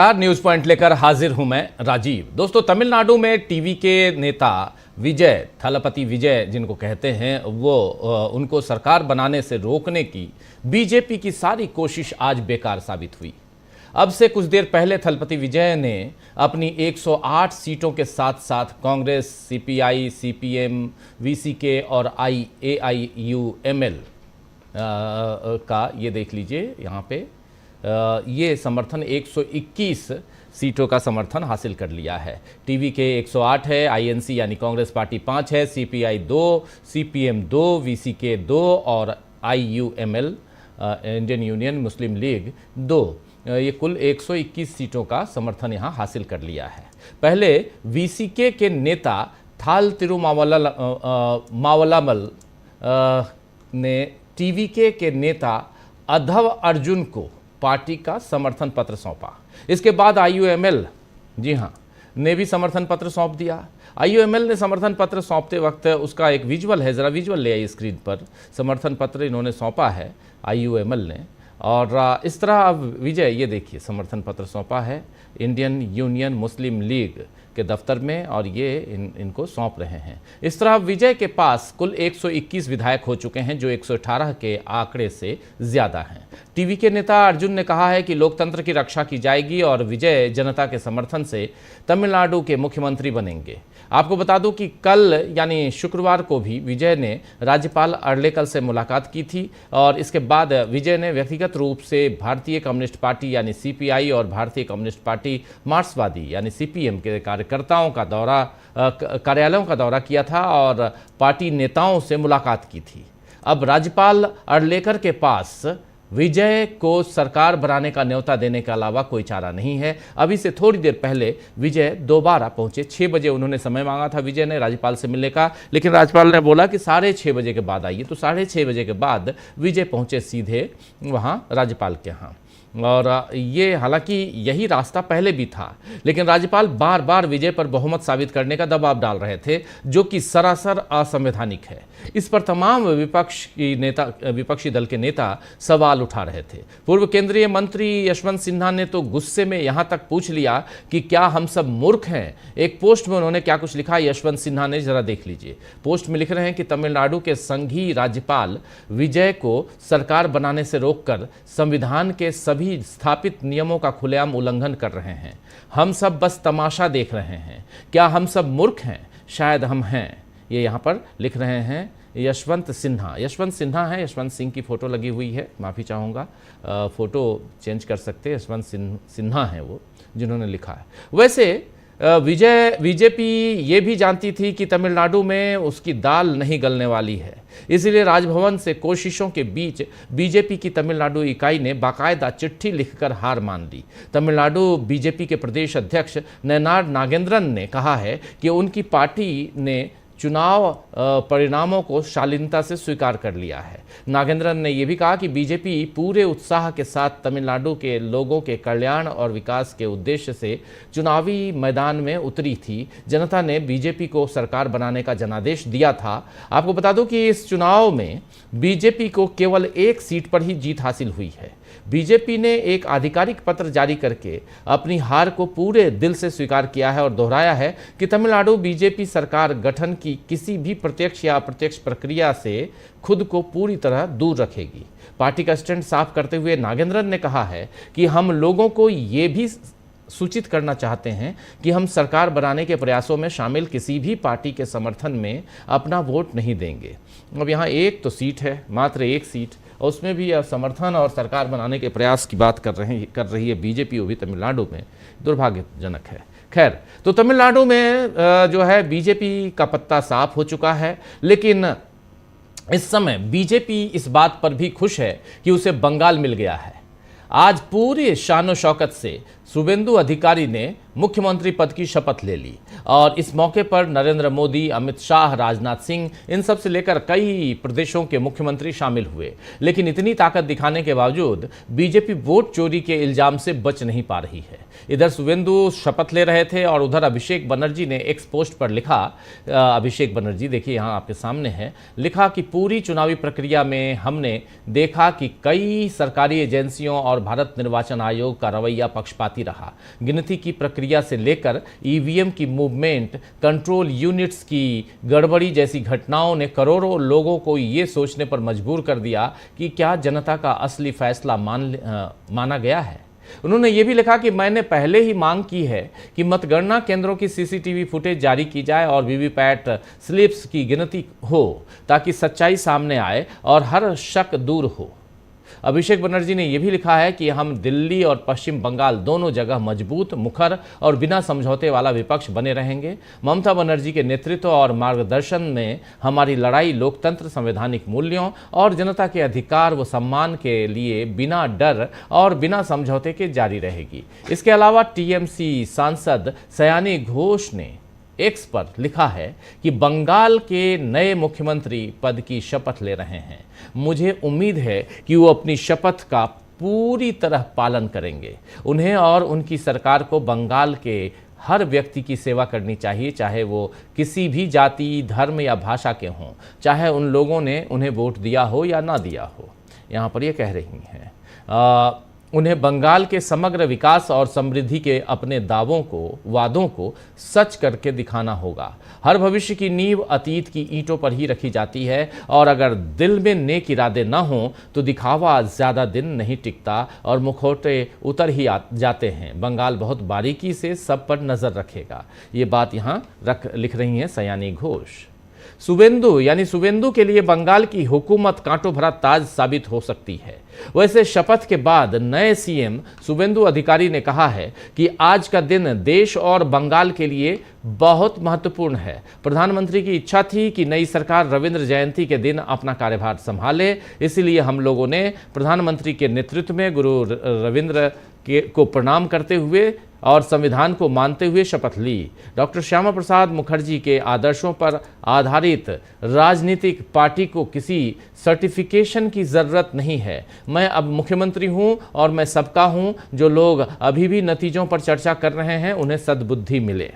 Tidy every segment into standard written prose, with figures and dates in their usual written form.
News point लेकर हाजिर हूं मैं राजीव। दोस्तों, तमिलनाडु में टीवी के नेता विजय थलपति विजय जिनको कहते हैं वो उनको सरकार बनाने से रोकने की बीजेपी की सारी कोशिश आज बेकार साबित हुई। अब से कुछ देर पहले थलपति विजय ने अपनी 108 सीटों के साथ साथ कांग्रेस, सीपीआई, सीपीएम, वीसीके और एआईयूएमएल का ये देख लीजिए यहाँ पे ये समर्थन 121 सीटों का समर्थन हासिल कर लिया है। टीवी के 108 है, आईएनसी यानी कांग्रेस पार्टी 5 है, सीपीआई 2, सीपीएम 2, वीसीके 2 और आईयूएमएल इंडियन यूनियन मुस्लिम लीग 2। ये कुल 121 सीटों का समर्थन यहाँ हासिल कर लिया है। पहले वीसीके के नेता थाल तिरुमावलामल ने टीवीके के नेता अधव अर्जुन को पार्टी का समर्थन पत्र सौंपा। इसके बाद आईयूएमएल जी हाँ ने भी समर्थन पत्र सौंप दिया। आईयूएमएल ने समर्थन पत्र सौंपते वक्त उसका एक विजुअल है, ज़रा विजुअल ले आइए स्क्रीन पर। समर्थन पत्र इन्होंने सौंपा है आईयूएमएल ने, और इस तरह अब विजय ये देखिए समर्थन पत्र सौंपा है इंडियन यूनियन मुस्लिम लीग के दफ्तर में, और ये इनको सौंप रहे हैं। इस तरह विजय के पास कुल 121 विधायक हो चुके हैं, जो 118 के आंकड़े से ज़्यादा हैं। टीवी के नेता अर्जुन ने कहा है कि लोकतंत्र की रक्षा की जाएगी और विजय जनता के समर्थन से तमिलनाडु के मुख्यमंत्री बनेंगे। आपको बता दूं कि कल यानी शुक्रवार को भी विजय ने राज्यपाल अर्लेकल से मुलाकात की थी, और इसके बाद विजय ने व्यक्तिगत रूप से भारतीय कम्युनिस्ट पार्टी यानी सीपीआई और भारतीय कम्युनिस्ट पार्टी मार्क्सवादी यानी सीपीएम के कार्यकर्ताओं का दौरा, कार्यालयों का दौरा किया था और पार्टी नेताओं से मुलाकात की थी। अब राज्यपाल अर्लेकर के पास विजय को सरकार बनाने का न्योता देने के अलावा कोई चारा नहीं है। अभी से थोड़ी देर पहले विजय दोबारा पहुंचे। 6 बजे उन्होंने समय मांगा था विजय ने राज्यपाल से मिलने का, लेकिन राज्यपाल ने बोला कि 6:30 बजे के बाद आइए। तो 6:30 बजे के बाद विजय पहुंचे सीधे वहां राज्यपाल के यहाँ, और ये हालांकि यही रास्ता पहले भी था, लेकिन राज्यपाल बार बार विजय पर बहुमत साबित करने का दबाव डाल रहे थे, जो कि सरासर असंवैधानिक है। इस पर तमाम विपक्षी दल के नेता सवाल उठा रहे थे। पूर्व केंद्रीय मंत्री यशवंत सिन्हा ने तो गुस्से में यहां तक पूछ लिया कि क्या हम सब मूर्ख हैं। एक पोस्ट में उन्होंने क्या कुछ लिखा यशवंत सिन्हा ने, जरा देख लीजिए। पोस्ट में लिख रहे हैं कि तमिलनाडु के संघीय राज्यपाल विजय को सरकार बनाने से रोककर संविधान के सभी स्थापित नियमों का खुलेआम उल्लंघन कर रहे हैं। हम सब बस तमाशा देख रहे हैं। क्या हम सब मूर्ख हैं? शायद हम हैं। ये यहाँ पर लिख रहे हैं यशवंत सिन्हा। यशवंत सिन्हा है, यशवंत सिंह की फ़ोटो लगी हुई है, माफ़ी चाहूँगा, फ़ोटो चेंज कर सकते हैं। यशवंत सिन्हा है वो जिन्होंने लिखा है। वैसे बीजेपी ये भी जानती थी कि तमिलनाडु में उसकी दाल नहीं गलने वाली है, इसलिए राजभवन से कोशिशों के बीच बीजेपी की तमिलनाडु इकाई ने बाकायदा चिट्ठी लिखकर हार मान ली। तमिलनाडु बीजेपी के प्रदेश अध्यक्ष नयनार नागेंद्रन ने कहा है कि उनकी पार्टी ने चुनाव परिणामों को शालीनता से स्वीकार कर लिया है। नागेंद्रन ने यह भी कहा कि बीजेपी पूरे उत्साह के साथ तमिलनाडु के लोगों के कल्याण और विकास के उद्देश्य से चुनावी मैदान में उतरी थी। जनता ने बीजेपी को सरकार बनाने का जनादेश दिया था। आपको बता दूं कि इस चुनाव में बीजेपी को केवल 1 सीट पर ही जीत हासिल हुई है। बीजेपी ने एक आधिकारिक पत्र जारी करके अपनी हार को पूरे दिल से स्वीकार किया है और दोहराया है कि तमिलनाडु बीजेपी सरकार गठन की किसी भी प्रत्यक्ष या अप्रत्यक्ष प्रक्रिया से खुद को पूरी तरह दूर रखेगी। पार्टी का स्टैंड साफ करते हुए नागेंद्रन ने कहा है कि हम लोगों को ये भी सूचित करना चाहते हैं कि हम सरकार बनाने के प्रयासों में शामिल किसी भी पार्टी के समर्थन में अपना वोट नहीं देंगे। अब यहाँ एक तो सीट है, मात्र 1 सीट, और उसमें भी समर्थन और सरकार बनाने के प्रयास की बात कर रही है बीजेपी, वो भी तमिलनाडु में। दुर्भाग्यजनक है। खैर, तो तमिलनाडु में जो है बीजेपी का पत्ता साफ हो चुका है, लेकिन इस समय बीजेपी इस बात पर भी खुश है कि उसे बंगाल मिल गया है। आज पूरी शान शौकत से शुभेंदु अधिकारी ने मुख्यमंत्री पद की शपथ ले ली, और इस मौके पर नरेंद्र मोदी, अमित शाह, राजनाथ सिंह, इन सब से लेकर कई प्रदेशों के मुख्यमंत्री शामिल हुए। लेकिन इतनी ताकत दिखाने के बावजूद बीजेपी वोट चोरी के इल्जाम से बच नहीं पा रही है। इधर शुभेंदु शपथ ले रहे थे और उधर अभिषेक बनर्जी ने एक्स पोस्ट पर लिखा, अभिषेक बनर्जी देखिए यहाँ आपके सामने है, लिखा कि पूरी चुनावी प्रक्रिया में हमने देखा कि कई सरकारी एजेंसियों और भारत निर्वाचन आयोग का रवैया पक्षपाती बाकी रहा। गिनती की प्रक्रिया से लेकर ईवीएम की मूवमेंट, कंट्रोल यूनिट्स की गड़बड़ी जैसी घटनाओं ने करोड़ों लोगों को ये सोचने पर मजबूर कर दिया कि क्या जनता का असली फैसला माना गया है। उन्होंने ये भी लिखा कि मैंने पहले ही मांग की है कि मतगणना केंद्रों की सीसीटीवी फुटेज जारी की जाए और वीवीपैट स्लिप्स की गिनती हो, ताकि सच्चाई सामने आए और हर शक दूर हो। अभिषेक बनर्जी ने यह भी लिखा है कि हम दिल्ली और पश्चिम बंगाल दोनों जगह मजबूत, मुखर और बिना समझौते वाला विपक्ष बने रहेंगे। ममता बनर्जी के नेतृत्व और मार्गदर्शन में हमारी लड़ाई लोकतंत्र, संवैधानिक मूल्यों और जनता के अधिकार व सम्मान के लिए बिना डर और बिना समझौते के जारी रहेगी। इसके अलावा टीएमसी सांसद सयानी घोष ने एक्स पर लिखा है कि बंगाल के नए मुख्यमंत्री पद की शपथ ले रहे हैं। मुझे उम्मीद है कि वो अपनी शपथ का पूरी तरह पालन करेंगे। उन्हें और उनकी सरकार को बंगाल के हर व्यक्ति की सेवा करनी चाहिए, चाहे वो किसी भी जाति, धर्म या भाषा के हों, चाहे उन लोगों ने उन्हें वोट दिया हो या ना दिया हो। यहाँ पर ये कह रही हैं उन्हें बंगाल के समग्र विकास और समृद्धि के अपने वादों को सच करके दिखाना होगा। हर भविष्य की नींव अतीत की ईंटों पर ही रखी जाती है और अगर दिल में नेक इरादे न हों तो दिखावा ज़्यादा दिन नहीं टिकता और मुखौटे उतर ही जाते हैं। बंगाल बहुत बारीकी से सब पर नज़र रखेगा। ये बात यहाँ लिख रही हैं सयानी घोष। शुवेंदु के लिए बंगाल की हुकूमत कांटों भरा ताज साबित हो सकती है। वैसे शपथ के बाद नए सीएम शुवेंदु अधिकारी ने कहा है कि आज का दिन देश और बंगाल के लिए बहुत महत्वपूर्ण है। प्रधानमंत्री की इच्छा थी कि नई सरकार रविंद्र जयंती के दिन अपना कार्यभार संभाले, इसीलिए हम लोगों ने प्रधानमंत्री के नेतृत्व में गुरु रविंद्र को प्रणाम करते हुए और संविधान को मानते हुए शपथ ली। डॉक्टर श्यामा प्रसाद मुखर्जी के आदर्शों पर आधारित राजनीतिक पार्टी को किसी सर्टिफिकेशन की ज़रूरत नहीं है। मैं अब मुख्यमंत्री हूं और मैं सबका हूं। जो लोग अभी भी नतीजों पर चर्चा कर रहे हैं उन्हें सद्बुद्धि मिले।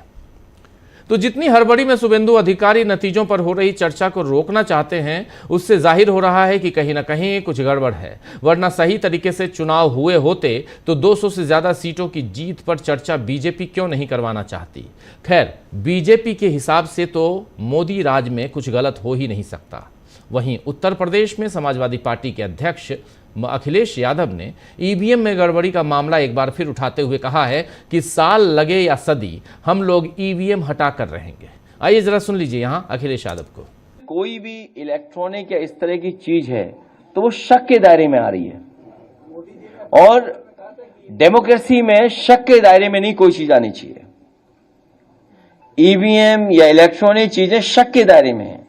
तो जितनी हड़बड़ी में शुवेंदु अधिकारी नतीजों पर हो रही चर्चा को रोकना चाहते हैं, उससे जाहिर हो रहा है कि कहीं ना कहीं कुछ गड़बड़ है। वरना सही तरीके से चुनाव हुए होते तो 200 से ज़्यादा सीटों की जीत पर चर्चा बीजेपी क्यों नहीं करवाना चाहती। खैर, बीजेपी के हिसाब से तो मोदी राज में कुछ गलत हो ही नहीं सकता। वहीं उत्तर प्रदेश में समाजवादी पार्टी के अध्यक्ष अखिलेश यादव ने ईवीएम में गड़बड़ी का मामला एक बार फिर उठाते हुए कहा है कि साल लगे या सदी, हम लोग ईवीएम हटा कर रहेंगे। आइए जरा सुन लीजिए यहाँ अखिलेश यादव को। कोई भी इलेक्ट्रॉनिक या इस तरह की चीज है तो वो शक के दायरे में आ रही है, और डेमोक्रेसी में शक के दायरे में नहीं कोई चीज आनी चाहिए। ईवीएम या इलेक्ट्रॉनिक चीजें शक के दायरे में है।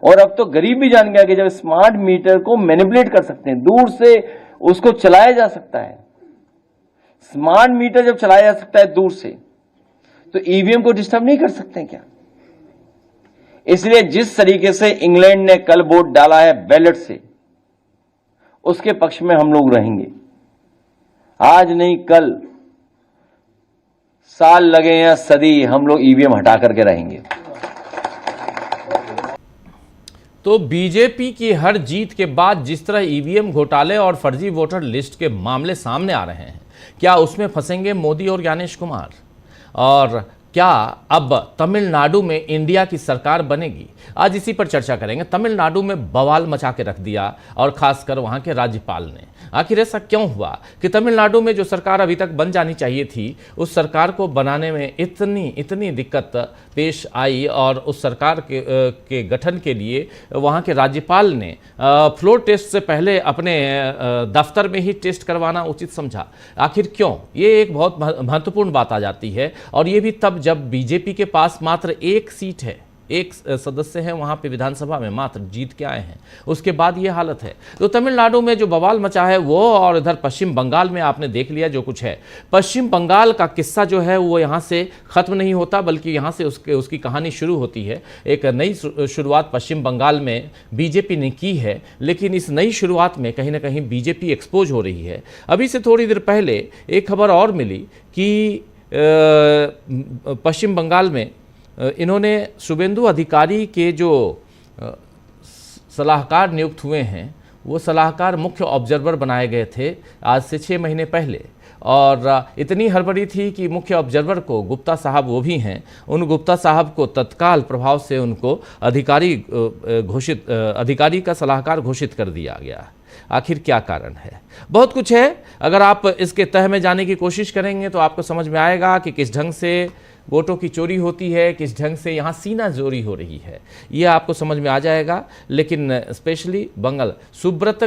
और अब तो गरीब भी जान गया कि जब स्मार्ट मीटर को मैनिपुलेट कर सकते हैं, दूर से उसको चलाया जा सकता है। स्मार्ट मीटर जब चलाया जा सकता है दूर से, तो ईवीएम को डिस्टर्ब नहीं कर सकते हैं क्या? इसलिए जिस तरीके से इंग्लैंड ने कल वोट डाला है बैलेट से, उसके पक्ष में हम लोग रहेंगे। आज नहीं कल, साल लगे या सदी, हम लोग ईवीएम हटा करके रहेंगे। तो बीजेपी की हर जीत के बाद जिस तरह ईवीएम घोटाले और फर्जी वोटर लिस्ट के मामले सामने आ रहे हैं, क्या उसमें फंसेंगे मोदी और ज्ञानेश कुमार? और क्या अब तमिलनाडु में इंडिया की सरकार बनेगी? आज इसी पर चर्चा करेंगे। तमिलनाडु में बवाल मचा के रख दिया, और खासकर वहां के राज्यपाल ने। आखिर ऐसा क्यों हुआ कि तमिलनाडु में जो सरकार अभी तक बन जानी चाहिए थी, उस सरकार को बनाने में इतनी दिक्कत पेश आई, और उस सरकार के गठन के लिए वहां के राज्यपाल ने फ्लोर टेस्ट से पहले अपने दफ्तर में ही टेस्ट करवाना उचित समझा। आखिर क्यों? ये एक बहुत महत्वपूर्ण बात आ जाती है, और ये भी तब जब बीजेपी के पास मात्र एक सीट है, एक सदस्य है वहां पे विधानसभा में, मात्र जीत के आए हैं। उसके बाद ये हालत है। तो तमिलनाडु में जो बवाल मचा है वो, और इधर पश्चिम बंगाल में आपने देख लिया जो कुछ है। पश्चिम बंगाल का किस्सा जो है वो यहाँ से खत्म नहीं होता, बल्कि यहाँ से उसकी कहानी शुरू होती है। एक नई शुरुआत पश्चिम बंगाल में बीजेपी ने की है, लेकिन इस नई शुरुआत में कहीं ना कहीं बीजेपी एक्सपोज हो रही है। अभी से थोड़ी देर पहले एक खबर और मिली कि पश्चिम बंगाल में इन्होंने शुवेंदु अधिकारी के जो सलाहकार नियुक्त हुए हैं, वो सलाहकार मुख्य ऑब्जर्वर बनाए गए थे आज से 6 महीने पहले, और इतनी हड़बड़ी थी कि मुख्य ऑब्जर्वर को, गुप्ता साहब वो भी हैं, उन गुप्ता साहब को तत्काल प्रभाव से उनको अधिकारी का सलाहकार घोषित कर दिया गया। आखिर क्या कारण है? बहुत कुछ है। अगर आप इसके तह में जाने की कोशिश करेंगे तो आपको समझ में आएगा कि किस ढंग से वोटों की चोरी होती है, किस ढंग से यहाँ सीना चोरी हो रही है, ये आपको समझ में आ जाएगा। लेकिन specially Bengal, Subrata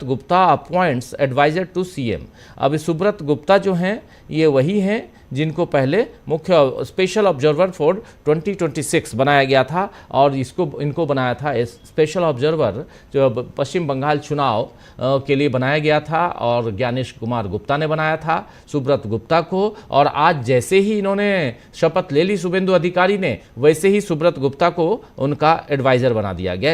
Gupta appoints adviser to CM. अब सुब्रत गुप्ता जो हैं ये वही हैं जिनको पहले मुख्य स्पेशल ऑब्जर्वर फॉर 2026 बनाया गया था, और इनको बनाया था स्पेशल ऑब्जर्वर जो पश्चिम बंगाल चुनाव के लिए बनाया गया था, और ज्ञानेश कुमार गुप्ता ने बनाया था सुब्रत गुप्ता को। और आज जैसे ही इन्होंने शपथ ले ली शुभेंदु अधिकारी ने, वैसे ही सुब्रत गुप्ता को उनका एडवाइजर बना दिया गया,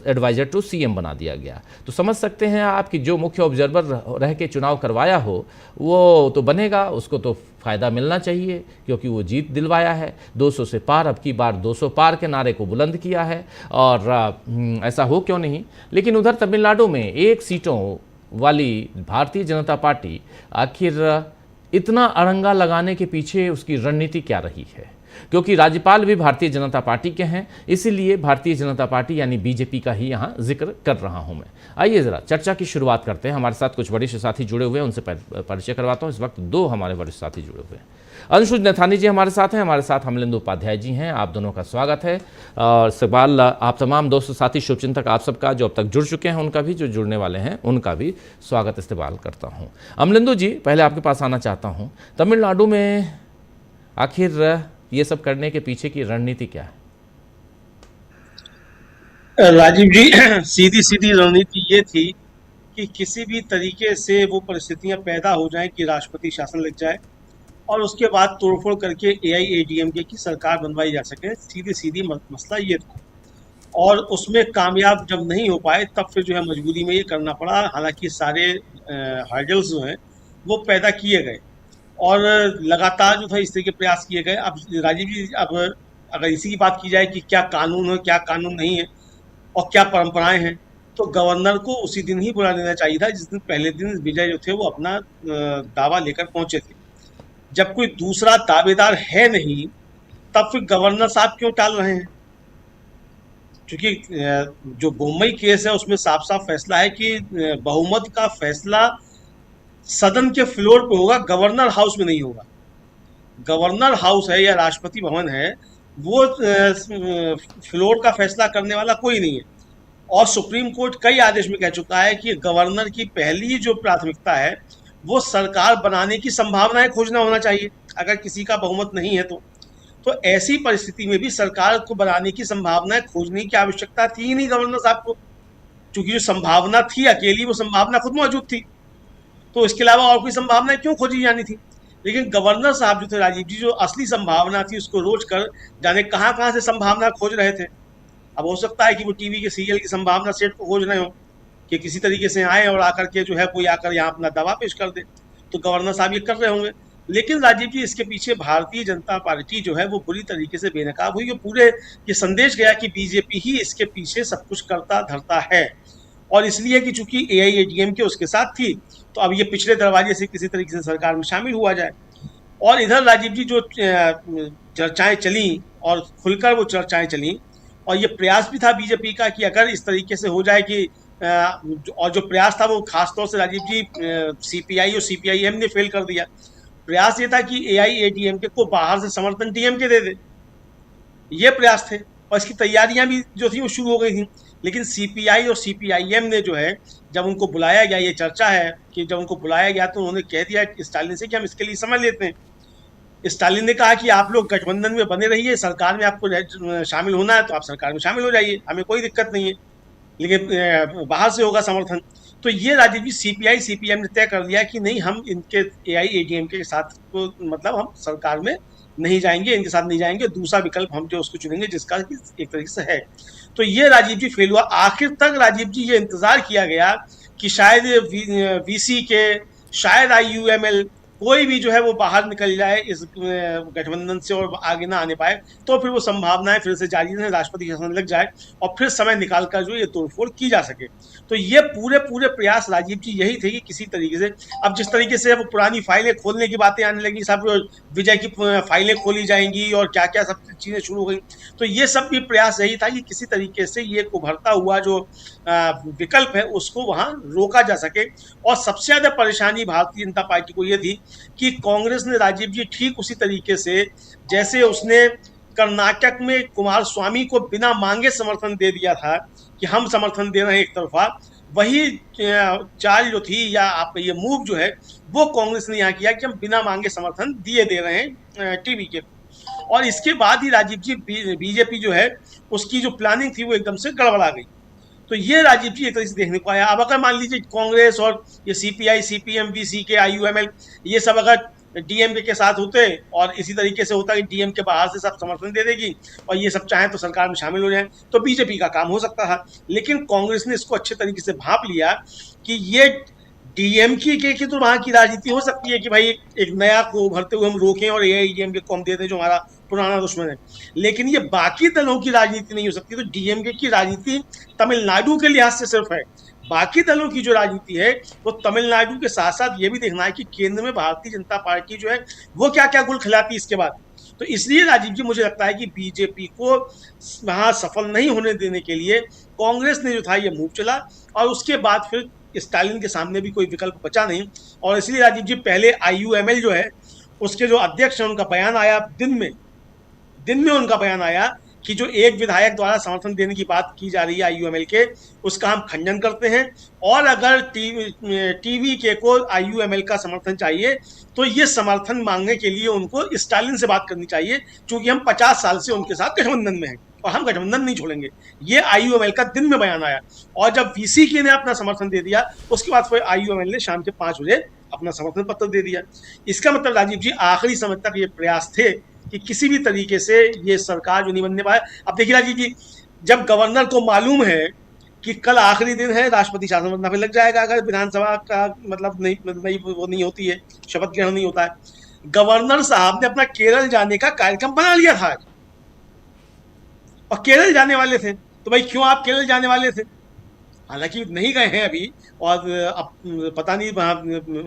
एडवाइजर टू सीएम बना दिया गया। तो समझ सकते हैं आप कि जो मुख्य ऑब्जर्वर रह के चुनाव करवाया हो वो तो बनेगा, उसको तो फ़ायदा मिलना चाहिए क्योंकि वो जीत दिलवाया है। 200 से पार, अब की बार 200 पार के नारे को बुलंद किया है, और ऐसा हो क्यों नहीं। लेकिन उधर तमिलनाडु में 1 सीटों वाली भारतीय जनता पार्टी आखिर इतना अड़ंगा लगाने के पीछे उसकी रणनीति क्या रही है? क्योंकि राज्यपाल भी भारतीय जनता पार्टी के हैं, इसीलिए भारतीय जनता पार्टी यानी बीजेपी का ही यहाँ जिक्र कर रहा हूँ मैं। आइए ज़रा चर्चा की शुरुआत करते हैं। हमारे साथ कुछ वरिष्ठ साथी जुड़े हुए हैं, उनसे परिचय करवाता हूँ। इस वक्त 2 हमारे वरिष्ठ साथी जुड़े हुए हैं। अंशुज नथानी जी हमारे साथ हैं, हमारे साथ अमलेंदु उपाध्याय जी हैं। आप दोनों का स्वागत है। और सवाल आप तमाम दोस्त साथी शुभचिंतक आप सबका जो अब तक जुड़ चुके हैं उनका भी, जो जुड़ने वाले हैं उनका भी स्वागत इस्तेमाल करता हूँ। अमलेंदु जी, पहले आपके पास आना चाहता हूँ। तमिलनाडु में आखिर ये सब करने के पीछे की रणनीति क्या है? राजीव जी, सीधी सीधी रणनीति ये थी कि किसी भी तरीके से वो परिस्थितियां पैदा हो जाएं कि राष्ट्रपति शासन लग जाए और उसके बाद तोड़फोड़ करके AIADMK की सरकार बनवाई जा सके। सीधी सीधी मसला ये था, और उसमें कामयाब जब नहीं हो पाए तब फिर जो है मजबूरी में ये करना पड़ा। हालांकि सारे हर्डल्स जो हैं वो पैदा किए गए और लगातार जो था इस तरह के प्रयास किए गए। अब राजीव जी, अब अगर इसी की बात की जाए कि क्या कानून है, क्या कानून नहीं है और क्या परंपराएं हैं, तो गवर्नर को उसी दिन ही बुला लेना चाहिए था जिस दिन पहले दिन विजय जो थे वो अपना दावा लेकर पहुंचे थे। जब कोई दूसरा दावेदार है नहीं, तब फिर गवर्नर साहब क्यों टाल रहे हैं? क्योंकि जो बोम्बई केस है उसमें साफ साफ फैसला है कि बहुमत का फैसला सदन के फ्लोर पे होगा, गवर्नर हाउस में नहीं होगा। गवर्नर हाउस है या राष्ट्रपति भवन है, वो फ्लोर का फैसला करने वाला कोई नहीं है। और सुप्रीम कोर्ट कई आदेश में कह चुका है कि गवर्नर की पहली जो प्राथमिकता है वो सरकार बनाने की संभावनाएं खोजना होना चाहिए, अगर किसी का बहुमत नहीं है तो ऐसी परिस्थिति में भी सरकार को बनाने की संभावनाएं खोजने की आवश्यकता थी ही नहीं गवर्नर साहब को, क्योंकि जो संभावना थी अकेली वो संभावना खुद मौजूद थी, तो इसके अलावा और कोई संभावना क्यों खोजी जानी थी। लेकिन गवर्नर साहब जो थे राजीव जी, जो असली संभावना थी उसको रोज कर जाने कहाँ कहाँ से संभावना खोज रहे थे। अब हो सकता है कि वो टीवी के सीरियल की संभावना सेट को खोज रहे हो कि किसी तरीके से आए और आकर के जो है कोई आकर यहाँ अपना दावा पेश कर दे, तो गवर्नर साहब ये कर रहे होंगे। लेकिन राजीव जी, इसके पीछे भारतीय जनता पार्टी जो है वो बुरी तरीके से बेनकाब हुई। पूरे ये संदेश गया कि बीजेपी ही इसके पीछे सब कुछ करता धरता है, और इसलिए कि चूंकि AIADMK उसके साथ थी तो अब ये पिछले दरवाजे से किसी तरीके से सरकार में शामिल हुआ जाए। और इधर राजीव जी, जो चर्चाएं चली और खुलकर वो चर्चाएं चली, और ये प्रयास भी था बीजेपी का कि अगर इस तरीके से हो जाए कि और जो प्रयास था वो खासतौर से राजीव जी CPI और CPIM ने फेल कर दिया। प्रयास ये था कि AIADMK को बाहर से समर्थन DMK दे दे, ये प्रयास थे, और इसकी तैयारियां भी जो थी वो शुरू हो गई थी। लेकिन CPI और CPIM ने जो है, जब उनको बुलाया गया, ये चर्चा है कि जब उनको बुलाया गया तो उन्होंने कह दिया स्टालिन से कि हम इसके लिए समय लेते हैं। स्टालिन ने कहा कि आप लोग गठबंधन में बने रहिए, सरकार में आपको शामिल होना है तो आप सरकार में शामिल हो जाइए, हमें कोई दिक्कत नहीं है, लेकिन बाहर से होगा समर्थन। तो ये राजीव जी CPI CPM ने तय कर दिया कि नहीं, हम इनके AIADMK के साथ को मतलब हम सरकार में नहीं जाएंगे, इनके साथ नहीं जाएंगे, दूसरा विकल्प हम जो उसको चुनेंगे जिसका एक तरीके से है। तो ये राजीव जी फेल हुआ। आखिर तक राजीव जी ये इंतजार किया गया कि शायद VC के, शायद IUML कोई भी जो है वो बाहर निकल जाए इस गठबंधन से और आगे ना आने पाए, तो फिर वो संभावनाएं फिर से जारी रहें, राष्ट्रपति शासन लग जाए और फिर समय निकाल कर जो ये तोड़फोड़ की जा सके। तो ये पूरे पूरे प्रयास राजीव जी यही थे कि किसी तरीके से, अब जिस तरीके से वो पुरानी फाइलें खोलने की बातें आने लगी, सब विजय की फाइलें खोली जाएंगी और क्या क्या सब चीजें शुरू हो गई, तो ये सब भी प्रयास यही था कि किसी तरीके से ये उभरता हुआ जो विकल्प है उसको वहां रोका जा सके। और सबसे ज्यादा परेशानी भारतीय जनता पार्टी को ये थी कि कांग्रेस ने राजीव जी ठीक उसी तरीके से जैसे उसने कर्नाटक में कुमार स्वामी को बिना मांगे समर्थन दे दिया था कि हम समर्थन दे रहे हैं एक तरफा, वही चाल जो थी या आप ये मूव जो है वो कांग्रेस ने यहाँ किया कि हम बिना मांगे समर्थन दिए दे रहे हैं टीवी के। और इसके बाद ही राजीव जी बीजेपी जो है उसकी जो प्लानिंग थी वो एकदम से गड़बड़ा गई। तो ये राजीव जी एक तरह से देखने को आया। अब अगर मान लीजिए कांग्रेस और ये सीपीआई, सीपीएम, वीसीके, आईयूएमएल ये सब अगर डीएमके के साथ होते और इसी तरीके से होता कि डीएमके बाहर से सब समर्थन दे देगी और ये सब चाहें तो सरकार में शामिल हो जाए, तो बीजेपी का काम हो सकता था। लेकिन कांग्रेस ने इसको अच्छे तरीके से भांप लिया कि ये डीएमके की तो वहां की राजनीति हो सकती है कि भाई एक नया को उभरते हुए हम रोकें और एआईएडीएमके को हम दे दें जो हमारा पुराना दुश्मन है, लेकिन ये बाकी दलों की राजनीति नहीं हो सकती। तो डीएमके की राजनीति तमिलनाडु के लिहाज से सिर्फ है, बाकी दलों की जो राजनीति है वो तमिलनाडु के साथ साथ ये भी देखना है कि केंद्र में भारतीय जनता पार्टी जो है वो क्या क्या गुल खिलाती इसके बाद। तो इसलिए राजीव जी मुझे लगता है कि बीजेपी को वहां सफल नहीं होने देने के लिए कांग्रेस ने जो था ये मूव चला और उसके बाद फिर स्टालिन के सामने भी कोई विकल्प बचा नहीं। और इसलिए राजीव जी पहले आईयूएमएल जो है उसके जो अध्यक्ष हैं उनका बयान आया दिन में उनका बयान आया कि जो एक विधायक द्वारा समर्थन देने की बात की जा रही है आईयूएमएल के, उसका हम खंडन करते हैं और अगर टीवी के को आईयूएमएल का समर्थन चाहिए तो ये समर्थन मांगने के लिए उनको स्टालिन से बात करनी चाहिए, क्योंकि हम 50 साल से उनके साथ गठबंधन में हैं और हम गठबंधन नहीं छोड़ेंगे। ये आईयूएमएल का दिन में बयान आया और जब वीसीके ने अपना समर्थन दे दिया उसके बाद फिर आईयूएमएल ने शाम के 5 बजे अपना समर्थन पत्र दे दिया। इसका मतलब राजीव जी आखिरी समय तक ये प्रयास थे कि किसी भी तरीके से ये सरकार जो नहीं बनने पाए। अब देखिए राजीव जी, जब गवर्नर को मालूम है कि कल आखिरी दिन है, राष्ट्रपति शासन बनना फिर लग जाएगा अगर विधानसभा का मतलब नहीं वो नहीं होती है, शपथ ग्रहण नहीं होता है। गवर्नर साहब ने अपना केरल जाने का कार्यक्रम बना लिया था और केरल जाने वाले थे, तो भाई क्यों आप केरल जाने वाले थे? हालांकि नहीं गए हैं अभी और अब पता नहीं वहाँ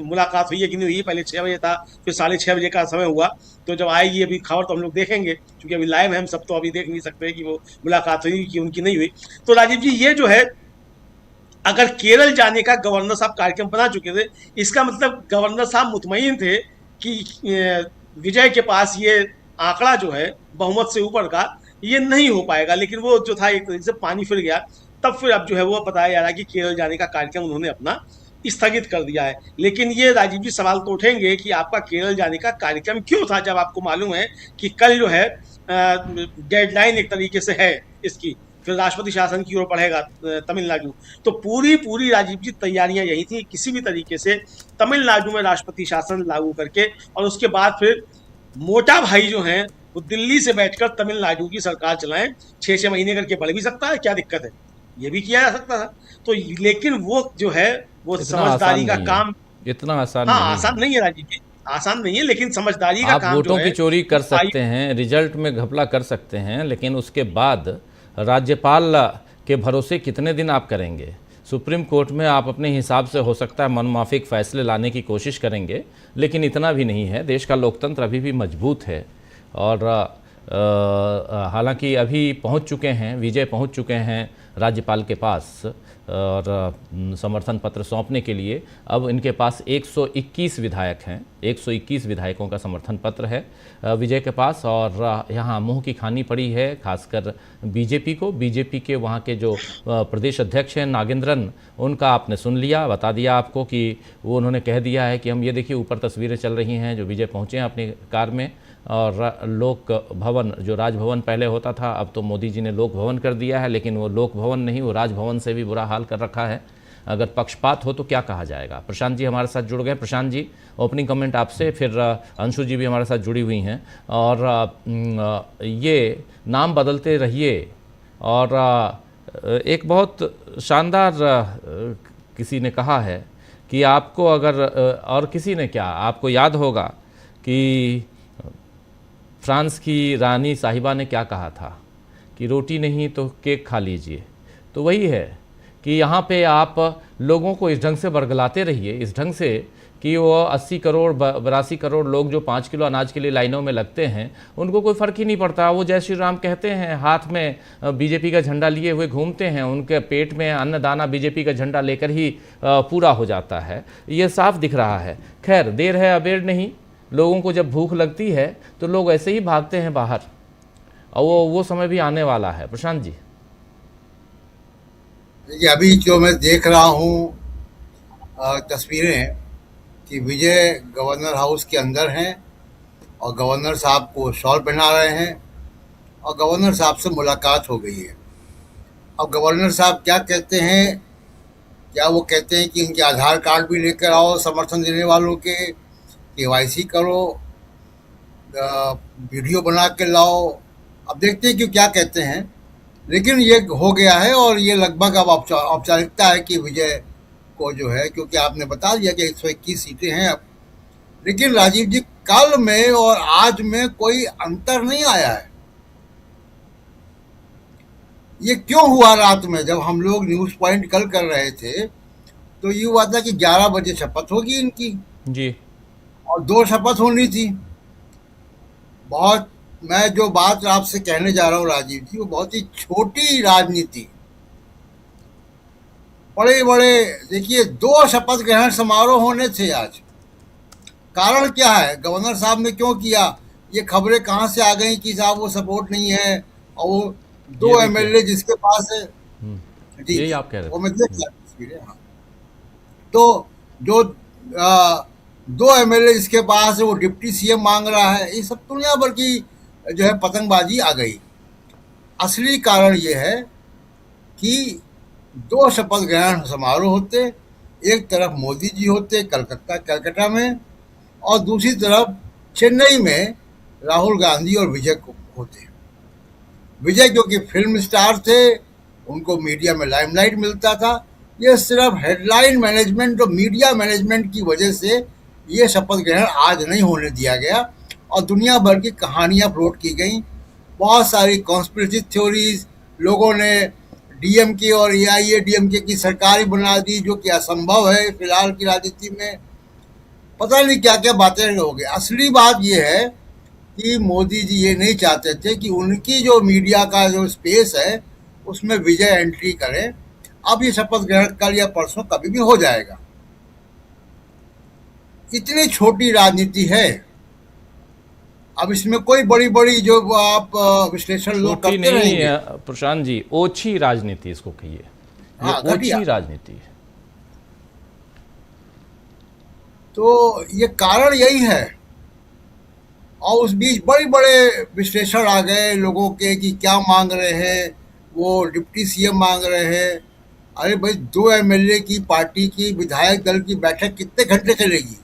मुलाकात हुई है कि नहीं हुई। पहले 6 बजे था, फिर 6:30 बजे का समय हुआ, तो जब आएगी अभी खबर तो हम लोग देखेंगे, क्योंकि अभी लाइव है हम सब, तो अभी देख नहीं सकते कि वो मुलाकात हुई कि उनकी नहीं हुई। तो राजीव जी ये जो है, अगर केरल जाने का गवर्नर साहब कार्यक्रम बना चुके थे, इसका मतलब गवर्नर साहब मुतमईन थे कि विजय के पास ये आंकड़ा जो है बहुमत से ऊपर का ये नहीं हो पाएगा। लेकिन वो जो था एक तरीके से पानी फिर गया। तब फिर अब जो है वो बताया जा रहा है कि केरल जाने का कार्यक्रम उन्होंने अपना स्थगित कर दिया है। लेकिन ये राजीव जी सवाल तो उठेंगे कि आपका केरल जाने का कार्यक्रम क्यों था, जब आपको मालूम है कि कल जो है डेडलाइन एक तरीके से है इसकी, फिर राष्ट्रपति शासन की ओर बढ़ेगा तमिलनाडु। तो पूरी राजीव जी तैयारियां यही थी किसी भी तरीके से तमिलनाडु में राष्ट्रपति शासन लागू करके, और उसके बाद फिर मोटा भाई जो है वो दिल्ली से बैठकर तमिलनाडु की सरकार चलाएं। 6-6 महीने करके बढ़ भी सकता है, क्या दिक्कत है, ये भी किया जा सकता था। तो लेकिन वो जो है वो समझदारी का काम, इतना आसान हाँ नहीं आसान नहीं है राजीव जी, आसान नहीं है, लेकिन समझदारी का आप काम वोटों जो की है चोरी कर सकते हैं, रिजल्ट में घपला कर सकते हैं, लेकिन उसके बाद राज्यपाल के भरोसे कितने दिन आप करेंगे? सुप्रीम कोर्ट में आप अपने हिसाब से हो सकता है मनमाफिक फैसले लाने की कोशिश करेंगे, लेकिन इतना भी नहीं है। देश का लोकतंत्र अभी भी मजबूत है और हालांकि अभी पहुंच चुके हैं, विजय पहुंच चुके हैं राज्यपाल के पास और समर्थन पत्र सौंपने के लिए। अब इनके पास 121 विधायक हैं, 121 विधायकों का समर्थन पत्र है विजय के पास। और यहाँ मुंह की खानी पड़ी है खासकर बीजेपी को। बीजेपी के वहाँ के जो प्रदेश अध्यक्ष हैं नागेंद्रन, उनका आपने सुन लिया, बता दिया आपको कि वो उन्होंने कह दिया है कि हम ये देखिए ऊपर तस्वीरें चल रही हैं जो विजय पहुँचे हैं अपनी कार में, और लोक भवन जो राजभवन पहले होता था अब तो मोदी जी ने लोक भवन कर दिया है, लेकिन वो लोक भवन नहीं, वो राजभवन से भी बुरा हाल कर रखा है। अगर पक्षपात हो तो क्या कहा जाएगा? प्रशांत जी हमारे साथ जुड़ गए। प्रशांत जी, ओपनिंग कमेंट आपसे, फिर अंशु जी भी हमारे साथ जुड़ी हुई हैं। और ये नाम बदलते रहिए, और एक बहुत शानदार किसी ने कहा है कि आपको अगर और किसी ने क्या, आपको याद होगा कि फ्रांस की रानी साहिबा ने क्या कहा था कि रोटी नहीं तो केक खा लीजिए। तो वही है कि यहाँ पे आप लोगों को इस ढंग से बरगलाते रहिए, इस ढंग से कि वो 80 करोड़ 82 करोड़ लोग जो 5 किलो अनाज के लिए लाइनों में लगते हैं, उनको कोई फ़र्क ही नहीं पड़ता। वो जय श्री राम कहते हैं, हाथ में बीजेपी का झंडा लिए हुए घूमते हैं, उनके पेट में अन्न दाना बीजेपी का झंडा लेकर ही पूरा हो जाता है। ये साफ दिख रहा है। खैर, देर है अबेर नहीं, लोगों को जब भूख लगती है तो लोग ऐसे ही भागते हैं बाहर, और वो समय भी आने वाला है। प्रशांत जी, देखिए, अभी जो मैं देख रहा हूँ तस्वीरें कि विजय गवर्नर हाउस के अंदर हैं और गवर्नर साहब को शॉल पहना रहे हैं और गवर्नर साहब से मुलाकात हो गई है। अब गवर्नर साहब क्या कहते हैं? क्या वो कहते हैं कि इनके आधार कार्ड भी लेकर आओ समर्थन देने वालों के, KYC करो, वीडियो बना के लाओ। अब देखते हैं कि क्या कहते हैं, लेकिन ये हो गया है और ये लगभग अब औपचारिकता है कि विजय को जो है, क्योंकि आपने बता दिया कि 121 सीटें हैं अब। लेकिन राजीव जी, कल में और आज में कोई अंतर नहीं आया है। ये क्यों हुआ? रात में जब हम लोग न्यूज़ पॉइंट कल कर रहे थे तो ये हुआ था कि 11 बजे शपथ होगी इनकी जी, और 2 शपथ होनी थी। मैं जो बात आपसे कहने जा रहा हूँ राजीव जी, वो बहुत ही छोटी राजनीति, बड़े बड़े, देखिए 2 शपथ ग्रहण समारोह होने थे आज। कारण क्या है? गवर्नर साहब ने क्यों किया? ये खबरें कहाँ से आ गई कि साहब वो सपोर्ट नहीं है और वो 2 MLA जिसके पास है। जी, यही आप कह रहे थे। वो मैं देख लिया तस्वीरें। हाँ, तो जो 2 MLA जिसके पास है वो डिप्टी CM मांग रहा है। ये सब दुनिया भर की जो है पतंगबाजी आ गई। असली कारण ये है कि 2 शपथ ग्रहण समारोह होते, एक तरफ मोदी जी होते कलकत्ता में, और दूसरी तरफ चेन्नई में राहुल गांधी और विजय होते। विजय क्योंकि फिल्म स्टार थे, उनको मीडिया में लाइमलाइट मिलता था। ये सिर्फ हेडलाइन मैनेजमेंट और मीडिया मैनेजमेंट की वजह से ये शपथ ग्रहण आज नहीं होने दिया गया और दुनिया भर की कहानियां फ्लोट की गई। बहुत सारी कॉन्स्पिरेसी थ्योरीज, लोगों ने DMK और AIADMK की सरकार बना दी, जो कि असंभव है फिलहाल की राजनीति में। पता नहीं क्या क्या बातें हो गई। असली बात यह है कि मोदी जी ये नहीं चाहते थे कि उनकी जो मीडिया का जो स्पेस है उसमें विजय एंट्री करे। अब ये शपथ ग्रहण कल या परसों कभी भी हो जाएगा। इतनी छोटी राजनीति है। अब इसमें कोई बड़ी बड़ी जो आप विश्लेषण लोग करते रहेंगे। प्रशांत जी, ओछी राजनीति इसको कहिए। हाँ, ओछी राजनीति है। तो ये कारण यही है। और उस बीच बड़े बड़े विश्लेषण आ गए लोगों के कि क्या मांग रहे हैं, वो डिप्टी CM मांग रहे हैं। अरे भाई, 2 MLA की पार्टी की विधायक दल की बैठक कितने घंटे चलेगी?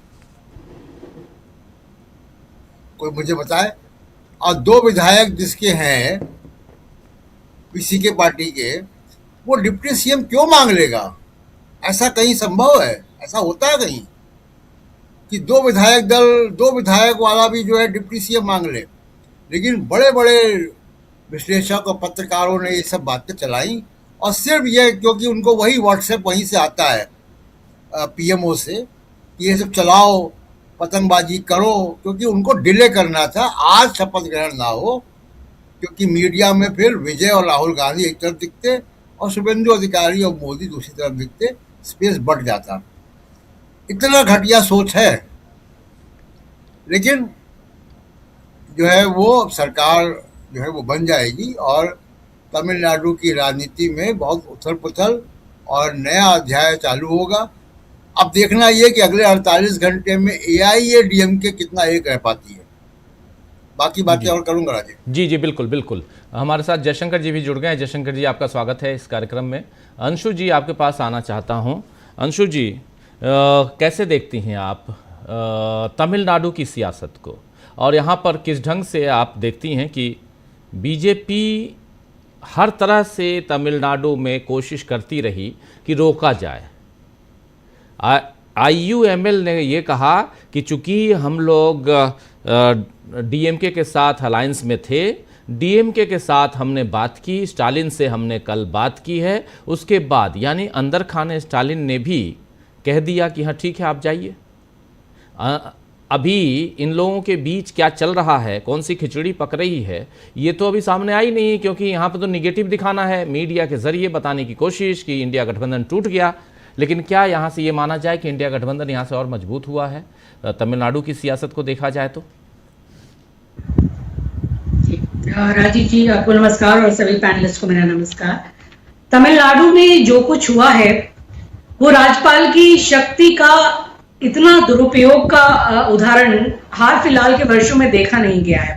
कोई मुझे बताए। और 2 विधायक जिसके हैं किसी के पार्टी के, वो डिप्टी CM क्यों मांग लेगा? ऐसा कहीं संभव है? ऐसा होता है कहीं कि 2 विधायक वाला भी जो है डिप्टी CM मांग ले? लेकिन बड़े बड़े विश्लेषक और पत्रकारों ने ये सब बातें चलाई, और सिर्फ ये क्योंकि उनको वही व्हाट्सएप वहीं से आता है PMO से कि ये सब चलाओ, पतंगबाजी करो, क्योंकि उनको डिले करना था, आज शपथ ग्रहण ना हो, क्योंकि मीडिया में फिर विजय और राहुल गांधी एक तरफ दिखते और शुभेंदु अधिकारी और मोदी दूसरी तरफ दिखते, स्पेस बढ़ जाता। इतना घटिया सोच है। लेकिन जो है वो सरकार जो है वो बन जाएगी और तमिलनाडु की राजनीति में बहुत उथल पुथल और नया अध्याय चालू होगा। अब देखना ये कि अगले 48 घंटे में AIADMK कितना एक रह पाती है। बाकी बातें और करूंगा राजीव। जी, बिल्कुल बिल्कुल। हमारे साथ जयशंकर जी भी जुड़ गए हैं। जयशंकर जी, आपका स्वागत है इस कार्यक्रम में। अंशु जी, आपके पास आना चाहता हूं। अंशु जी, कैसे देखती हैं आप तमिलनाडु की सियासत को, और यहाँ पर किस ढंग से आप देखती हैं कि बीजेपी हर तरह से तमिलनाडु में कोशिश करती रही कि रोका जाए। IUML ने ये कहा कि चूंकि हम लोग DMK के साथ अलायंस में थे, DMK के साथ हमने बात की, स्टालिन से हमने कल बात की है, उसके बाद यानी अंदर खाने स्टालिन ने भी कह दिया कि हाँ ठीक है आप जाइए। अभी इन लोगों के बीच क्या चल रहा है, कौन सी खिचड़ी पक रही है, ये तो अभी सामने आई नहीं, क्योंकि यहाँ पर तो निगेटिव दिखाना है, मीडिया के जरिए बताने की कोशिश कि इंडिया गठबंधन टूट गया। लेकिन क्या यहाँ से ये माना जाए कि इंडिया गठबंधन यहाँ से और मजबूत हुआ है, तमिलनाडु की सियासत को देखा जाए तो? राजीव जी, आपको नमस्कार और सभी पैनलिस्ट को मेरा नमस्कार। तमिलनाडु में जो कुछ हुआ है वो राज्यपाल की शक्ति का इतना दुरुपयोग का उदाहरण हाल फिलहाल के वर्षों में देखा नहीं गया है।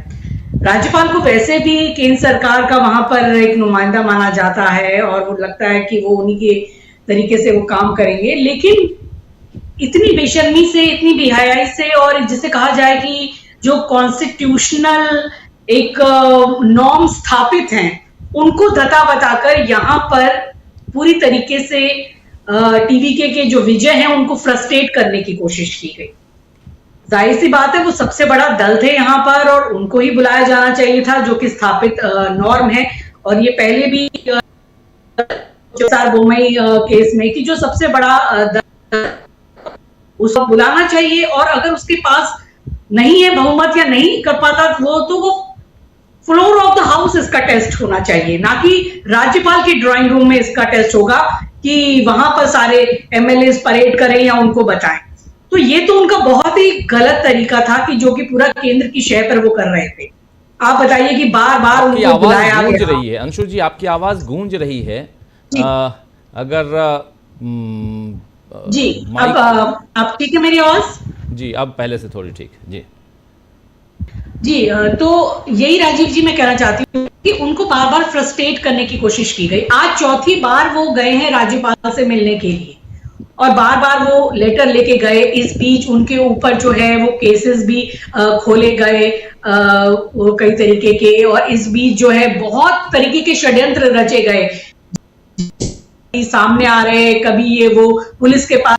राज्यपाल को वैसे भी केंद्र सरकार का वहां पर एक नुमाइंदा माना जाता है और वो लगता है कि वो उन्हीं के तरीके से वो काम करेंगे, लेकिन इतनी बेशर्मी से, इतनी बेहयाई से, और जिसे कहा जाए कि जो कॉन्स्टिट्यूशनल एक नॉर्म स्थापित हैं उनको धता बताकर यहाँ पर पूरी तरीके से टीवीके के जो विजय हैं उनको फ्रस्ट्रेट करने की कोशिश की गई। जाहिर सी बात है वो सबसे बड़ा दल थे यहाँ पर और उनको ही बुलाया जाना चाहिए था, जो कि स्थापित नॉर्म है। और ये पहले भी सार्वभौमई केस में कि जो सबसे बड़ा दल उसको बुलाना चाहिए, और अगर उसके पास नहीं है बहुमत या नहीं कर पाता तो वो फ्लोर ऑफ द हाउस इसका टेस्ट होना चाहिए, ना कि राज्यपाल के ड्राइंग रूम में इसका टेस्ट होगा कि वहां पर सारे MLAs परेड करें या उनको बताएं। तो ये तो उनका बहुत ही गलत तरीका था कि जो कि पूरा केंद्र की शय पर वो कर रहे थे। आप बताइए कि बार बार उनको बुलाया गया। गूंज रही है अंशु जी, आपकी आवाज गूंज रही है। अगर जी अब ठीक है मेरी आवाज? जी अब पहले से थोड़ी ठीक जी जी। तो यही राजीव जी मैं कहना चाहती हूँ कि उनको बार बार फ्रस्ट्रेट करने की कोशिश की गई। आज चौथी बार वो गए हैं राज्यपाल से मिलने के लिए और बार बार वो लेटर लेके गए। इस बीच उनके ऊपर जो है वो केसेस भी खोले गए कई तरीके के, और इस बीच जो है बहुत तरीके के षड्यंत्र रचे गए सामने आ रहे। कभी ये वो पुलिस के पास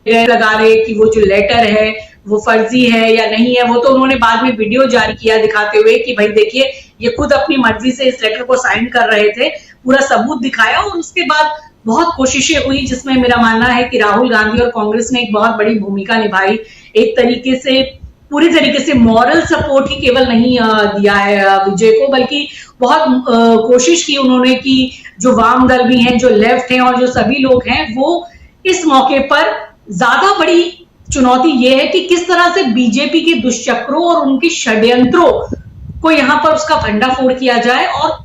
लगा रहे कि वो जो लेटर है वो फर्जी है या नहीं है। वो तो उन्होंने बाद में वीडियो जारी किया दिखाते हुए कि भाई देखिए ये खुद अपनी मर्जी से इस लेटर को साइन कर रहे थे, पूरा सबूत दिखाया। और उसके बाद बहुत कोशिशें हुई जिसमें मेरा मानना है कि राहुल गांधी और कांग्रेस ने एक बहुत बड़ी भूमिका निभाई। एक तरीके से पूरी तरीके से मॉरल सपोर्ट ही केवल नहीं दिया है विजय को, बल्कि बहुत कोशिश की उन्होंने कि जो वाम दल भी हैं, जो लेफ्ट हैं और जो सभी लोग हैं, वो इस मौके पर ज्यादा बड़ी चुनौती ये है कि किस तरह से बीजेपी के दुष्चक्रों और उनके षड्यंत्रों को यहाँ पर उसका भंडाफोड़ किया जाए और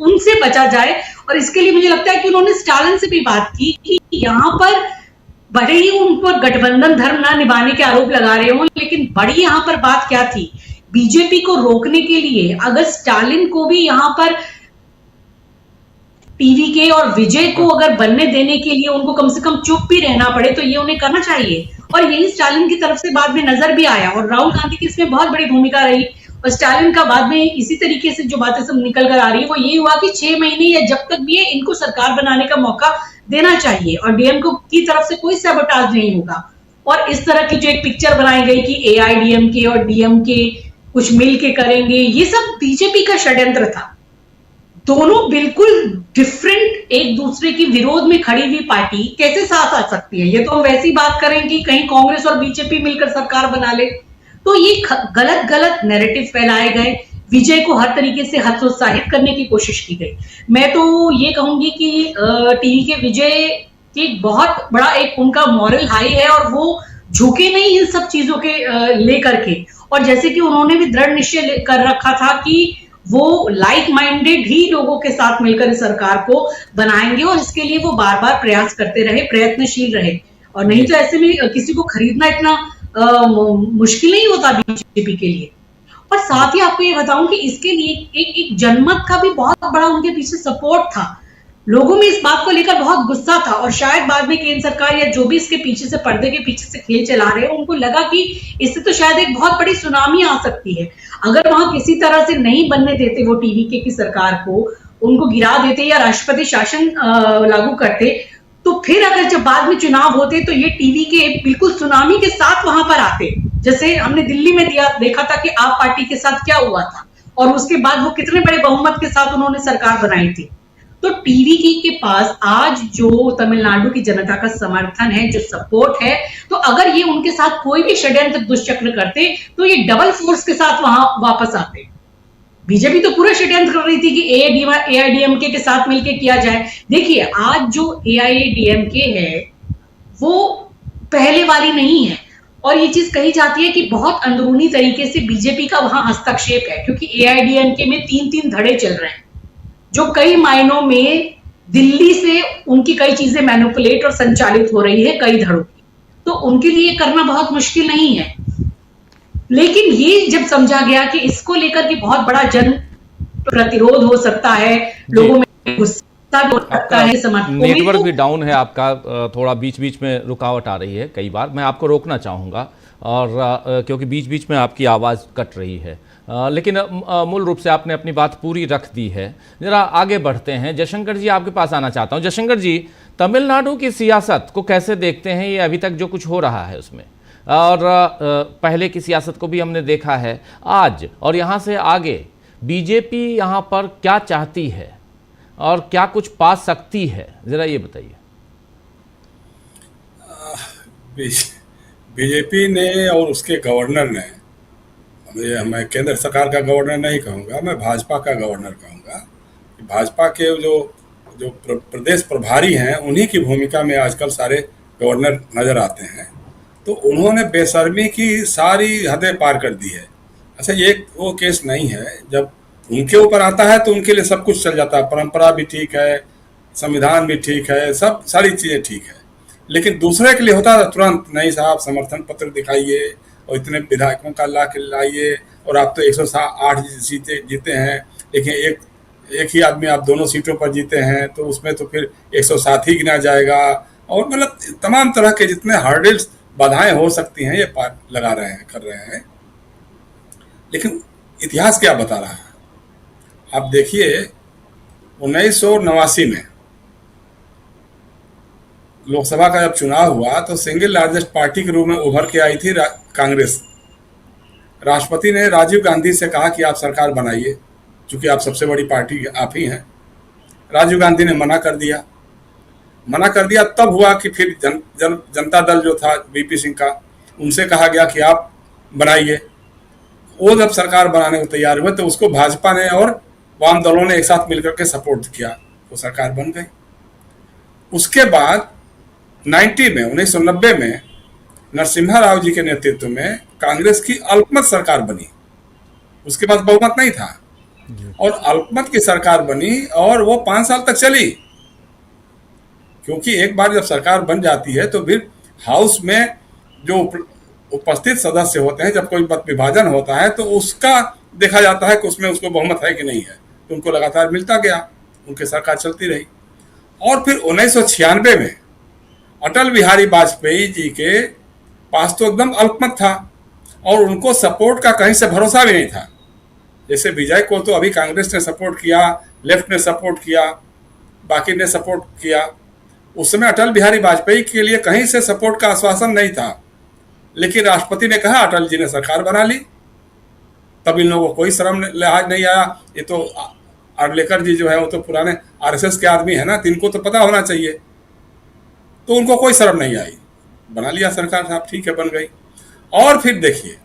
उनसे बचा जाए। और इसके लिए मुझे लगता है कि उन्होंने स्टालिन से भी बात की कि यहाँ पर बड़े ही उन पर गठबंधन धर्म ना निभाने के आरोप लगा रहे हों, लेकिन बड़ी यहाँ पर बात क्या थी, बीजेपी को रोकने के लिए अगर स्टालिन को भी यहाँ पर टीवीके और विजय को अगर बनने देने के लिए उनको कम से कम चुप भी रहना पड़े तो ये उन्हें करना चाहिए। और यही स्टालिन की तरफ से बाद में नजर भी आया और राहुल गांधी की इसमें बहुत बड़ी भूमिका रही। और स्टालिन का बाद में इसी तरीके से जो बातें सब निकल कर आ रही है वो ये हुआ कि 6 महीने या जब तक भी है इनको सरकार बनाने का मौका देना चाहिए और डीएमके की तरफ से कोई सैबोटाज नहीं होगा। और इस तरह की जो एक पिक्चर बनाई गई कि AIDMK और DMK कुछ मिल के करेंगे, ये सब बीजेपी का षड्यंत्र था। दोनों बिल्कुल डिफरेंट एक दूसरे की विरोध में खड़ी हुई पार्टी कैसे साथ आ सकती है? ये तो हम वैसी बात करें कि कहीं कांग्रेस और बीजेपी मिलकर सरकार बना ले। तो ये गलत गलत नैरेटिव फैलाए गए, विजय को हर तरीके से हतोत्साहित करने की कोशिश की गई। मैं तो ये कहूंगी कि टीवीके विजय की बहुत बड़ा एक उनका मॉरल हाई है और वो झुके नहीं इन सब चीजों के लेकर के। और जैसे कि उन्होंने भी दृढ़ निश्चय कर रखा था कि वो लाइक माइंडेड ही लोगों के साथ मिलकर सरकार को बनाएंगे और इसके लिए वो बार बार प्रयास करते रहे, प्रयत्नशील रहे। और नहीं तो ऐसे में किसी को खरीदना इतना मुश्किल नहीं होता बीजेपी के लिए। और साथ ही आपको ये बताऊं कि इसके लिए एक जनमत का भी बहुत बड़ा उनके पीछे सपोर्ट था। लोगों में इस बात को लेकर बहुत गुस्सा था और शायद बाद में केंद्र सरकार या जो भी इसके पीछे से पर्दे के पीछे से खेल चला रहे हैं उनको लगा कि इससे तो शायद एक बहुत बड़ी सुनामी आ सकती है। अगर वहां किसी तरह से नहीं बनने देते वो टीवीके की सरकार को, उनको गिरा देते या राष्ट्रपति शासन लागू करते तो फिर अगर जब बाद में चुनाव होते तो ये टीवी के बिल्कुल सुनामी के साथ वहां पर आते, जैसे हमने दिल्ली में देखा था कि आप पार्टी के साथ क्या हुआ था, और उसके बाद वो कितने बड़े बहुमत के साथ उन्होंने सरकार बनाई थी। तो टीवी के पास आज जो तमिलनाडु की जनता का समर्थन है, जो सपोर्ट है, तो अगर ये उनके साथ कोई भी षड्यंत्र दुष्चक्र करते तो ये डबल फोर्स के साथ वहां वापस आते। बीजेपी तो पूरा षड्यंत्र कर रही थी कि एआईडीएमके के साथ मिलकर किया जाए। देखिए आज जो एआईडीएमके है वो पहले वाली नहीं है, और ये चीज कही जाती है कि बहुत अंदरूनी तरीके से बीजेपी का वहां हस्तक्षेप है, क्योंकि एआईडीएमके में 3-3 धड़े चल रहे हैं जो कई मायनों में दिल्ली से उनकी कई चीजें मैनिपुलेट और संचालित हो रही है कई धड़ों की, तो उनके लिए करना बहुत मुश्किल नहीं है। लेकिन ये जब समझा गया कि इसको लेकर के बहुत बड़ा जन प्रतिरोध हो सकता है, लोगों में गुस्सा हो सकता है, समर्थकों में, नेटवर्क भी डाउन है आपका, थोड़ा बीच बीच में रुकावट आ रही है कई बार। मैं आपको रोकना चाहूँगा और क्योंकि बीच बीच में आपकी आवाज़ कट रही है, लेकिन मूल रूप से आपने अपनी बात पूरी रख दी है। ज़रा आगे बढ़ते हैं। जयशंकर जी आपके पास आना चाहता हूँ। जयशंकर जी, तमिलनाडु की सियासत को कैसे देखते हैं, ये अभी तक जो कुछ हो रहा है उसमें, और पहले की सियासत को भी हमने देखा है आज, और यहाँ से आगे बीजेपी यहाँ पर क्या चाहती है और क्या कुछ पा सकती है, ज़रा ये बताइए। बीजेपी ने और उसके गवर्नर ने, मैं केंद्र सरकार का गवर्नर नहीं कहूँगा, मैं भाजपा का गवर्नर कहूँगा, भाजपा के जो प्रदेश प्रभारी हैं उन्हीं की भूमिका में आजकल सारे गवर्नर नज़र आते हैं। तो उन्होंने बेशर्मी की सारी हदें पार कर दी है। अच्छा, ये वो केस नहीं है, जब उनके ऊपर आता है तो उनके लिए सब कुछ चल जाता है, परंपरा भी ठीक है, संविधान भी ठीक है, सब सारी चीज़ें ठीक है। लेकिन दूसरे के लिए होता है तुरंत, नहीं साहब समर्थन पत्र दिखाइए और इतने विधायकों का ला के लाइए, और आप तो 108 सीटें जीते हैं, लेकिन एक ही आदमी आप दोनों सीटों पर जीते हैं, तो उसमें तो फिर 107 ही गिना जाएगा, और मतलब तमाम तरह के जितने हर्डल्स बाधाएं हो सकती हैं ये पार लगा रहे हैं, कर रहे हैं। लेकिन इतिहास क्या बता रहा है, आप देखिए 1989 में लोकसभा का जब चुनाव हुआ तो सिंगल लार्जेस्ट पार्टी के रूप में उभर के आई थी कांग्रेस। राष्ट्रपति ने राजीव गांधी से कहा कि आप सरकार बनाइए, चूंकि आप सबसे बड़ी पार्टी आप ही हैं। राजीव गांधी ने मना कर दिया। तब हुआ कि फिर जनता दल जो था वीपी सिंह का, उनसे कहा गया कि आप बनाइए। वो जब सरकार बनाने को तैयार हुए तो उसको भाजपा ने और वाम दलों ने एक साथ मिलकर के सपोर्ट किया, वो सरकार बन गई। उसके बाद 1990 में नरसिम्हा राव जी के नेतृत्व में कांग्रेस की अल्पमत सरकार बनी। उसके पास बहुमत नहीं था और अल्पमत की सरकार बनी, और वो 5 साल तक चली। क्योंकि एक बार जब सरकार बन जाती है तो फिर हाउस में जो उपस्थित सदस्य होते हैं, जब कोई मत विभाजन होता है तो उसका देखा जाता है कि उसमें उसको बहुमत है कि नहीं है, तो उनको लगातार मिलता गया, उनकी सरकार चलती रही। और फिर 1996 में अटल बिहारी वाजपेयी जी के पास तो एकदम अल्पमत था और उनको सपोर्ट का कहीं से भरोसा भी नहीं था। जैसे विजय को तो अभी कांग्रेस ने सपोर्ट किया, लेफ्ट ने सपोर्ट किया, बाकी ने सपोर्ट किया। उस समय अटल बिहारी वाजपेयी के लिए कहीं से सपोर्ट का आश्वासन नहीं था, लेकिन राष्ट्रपति ने कहा, अटल जी ने सरकार बना ली। तब इन लोगों को कोई शर्म लिहाज नहीं आया। ये तो आर्लेकर जी जो है वो तो पुराने आरएसएस के आदमी है ना, तो इनको तो पता होना चाहिए। तो उनको कोई शर्म नहीं आई, बना लिया सरकार, साहब ठीक है, बन गई। और फिर देखिए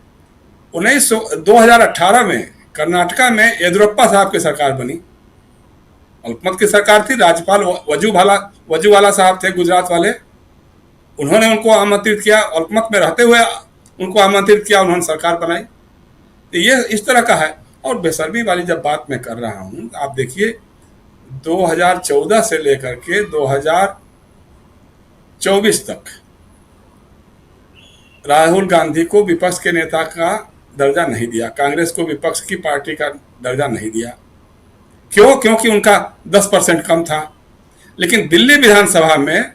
2018 में कर्नाटका में येदियुरप्पा साहब की सरकार बनी। अल्पमत की सरकार थी, राज्यपाल वजूवाला साहब थे गुजरात वाले, उन्होंने उनको आमंत्रित किया, अल्पमत में रहते हुए उनको आमंत्रित किया, उन्होंने सरकार बनाई। तो ये इस तरह का है। और बेशर्मी वाली जब बात मैं कर रहा हूँ, आप देखिए 2014 से लेकर के 2024 तक राहुल गांधी को विपक्ष के नेता का दर्जा नहीं दिया, कांग्रेस को विपक्ष की पार्टी का दर्जा नहीं दिया। क्यों? क्योंकि उनका 10% कम था। लेकिन दिल्ली विधानसभा में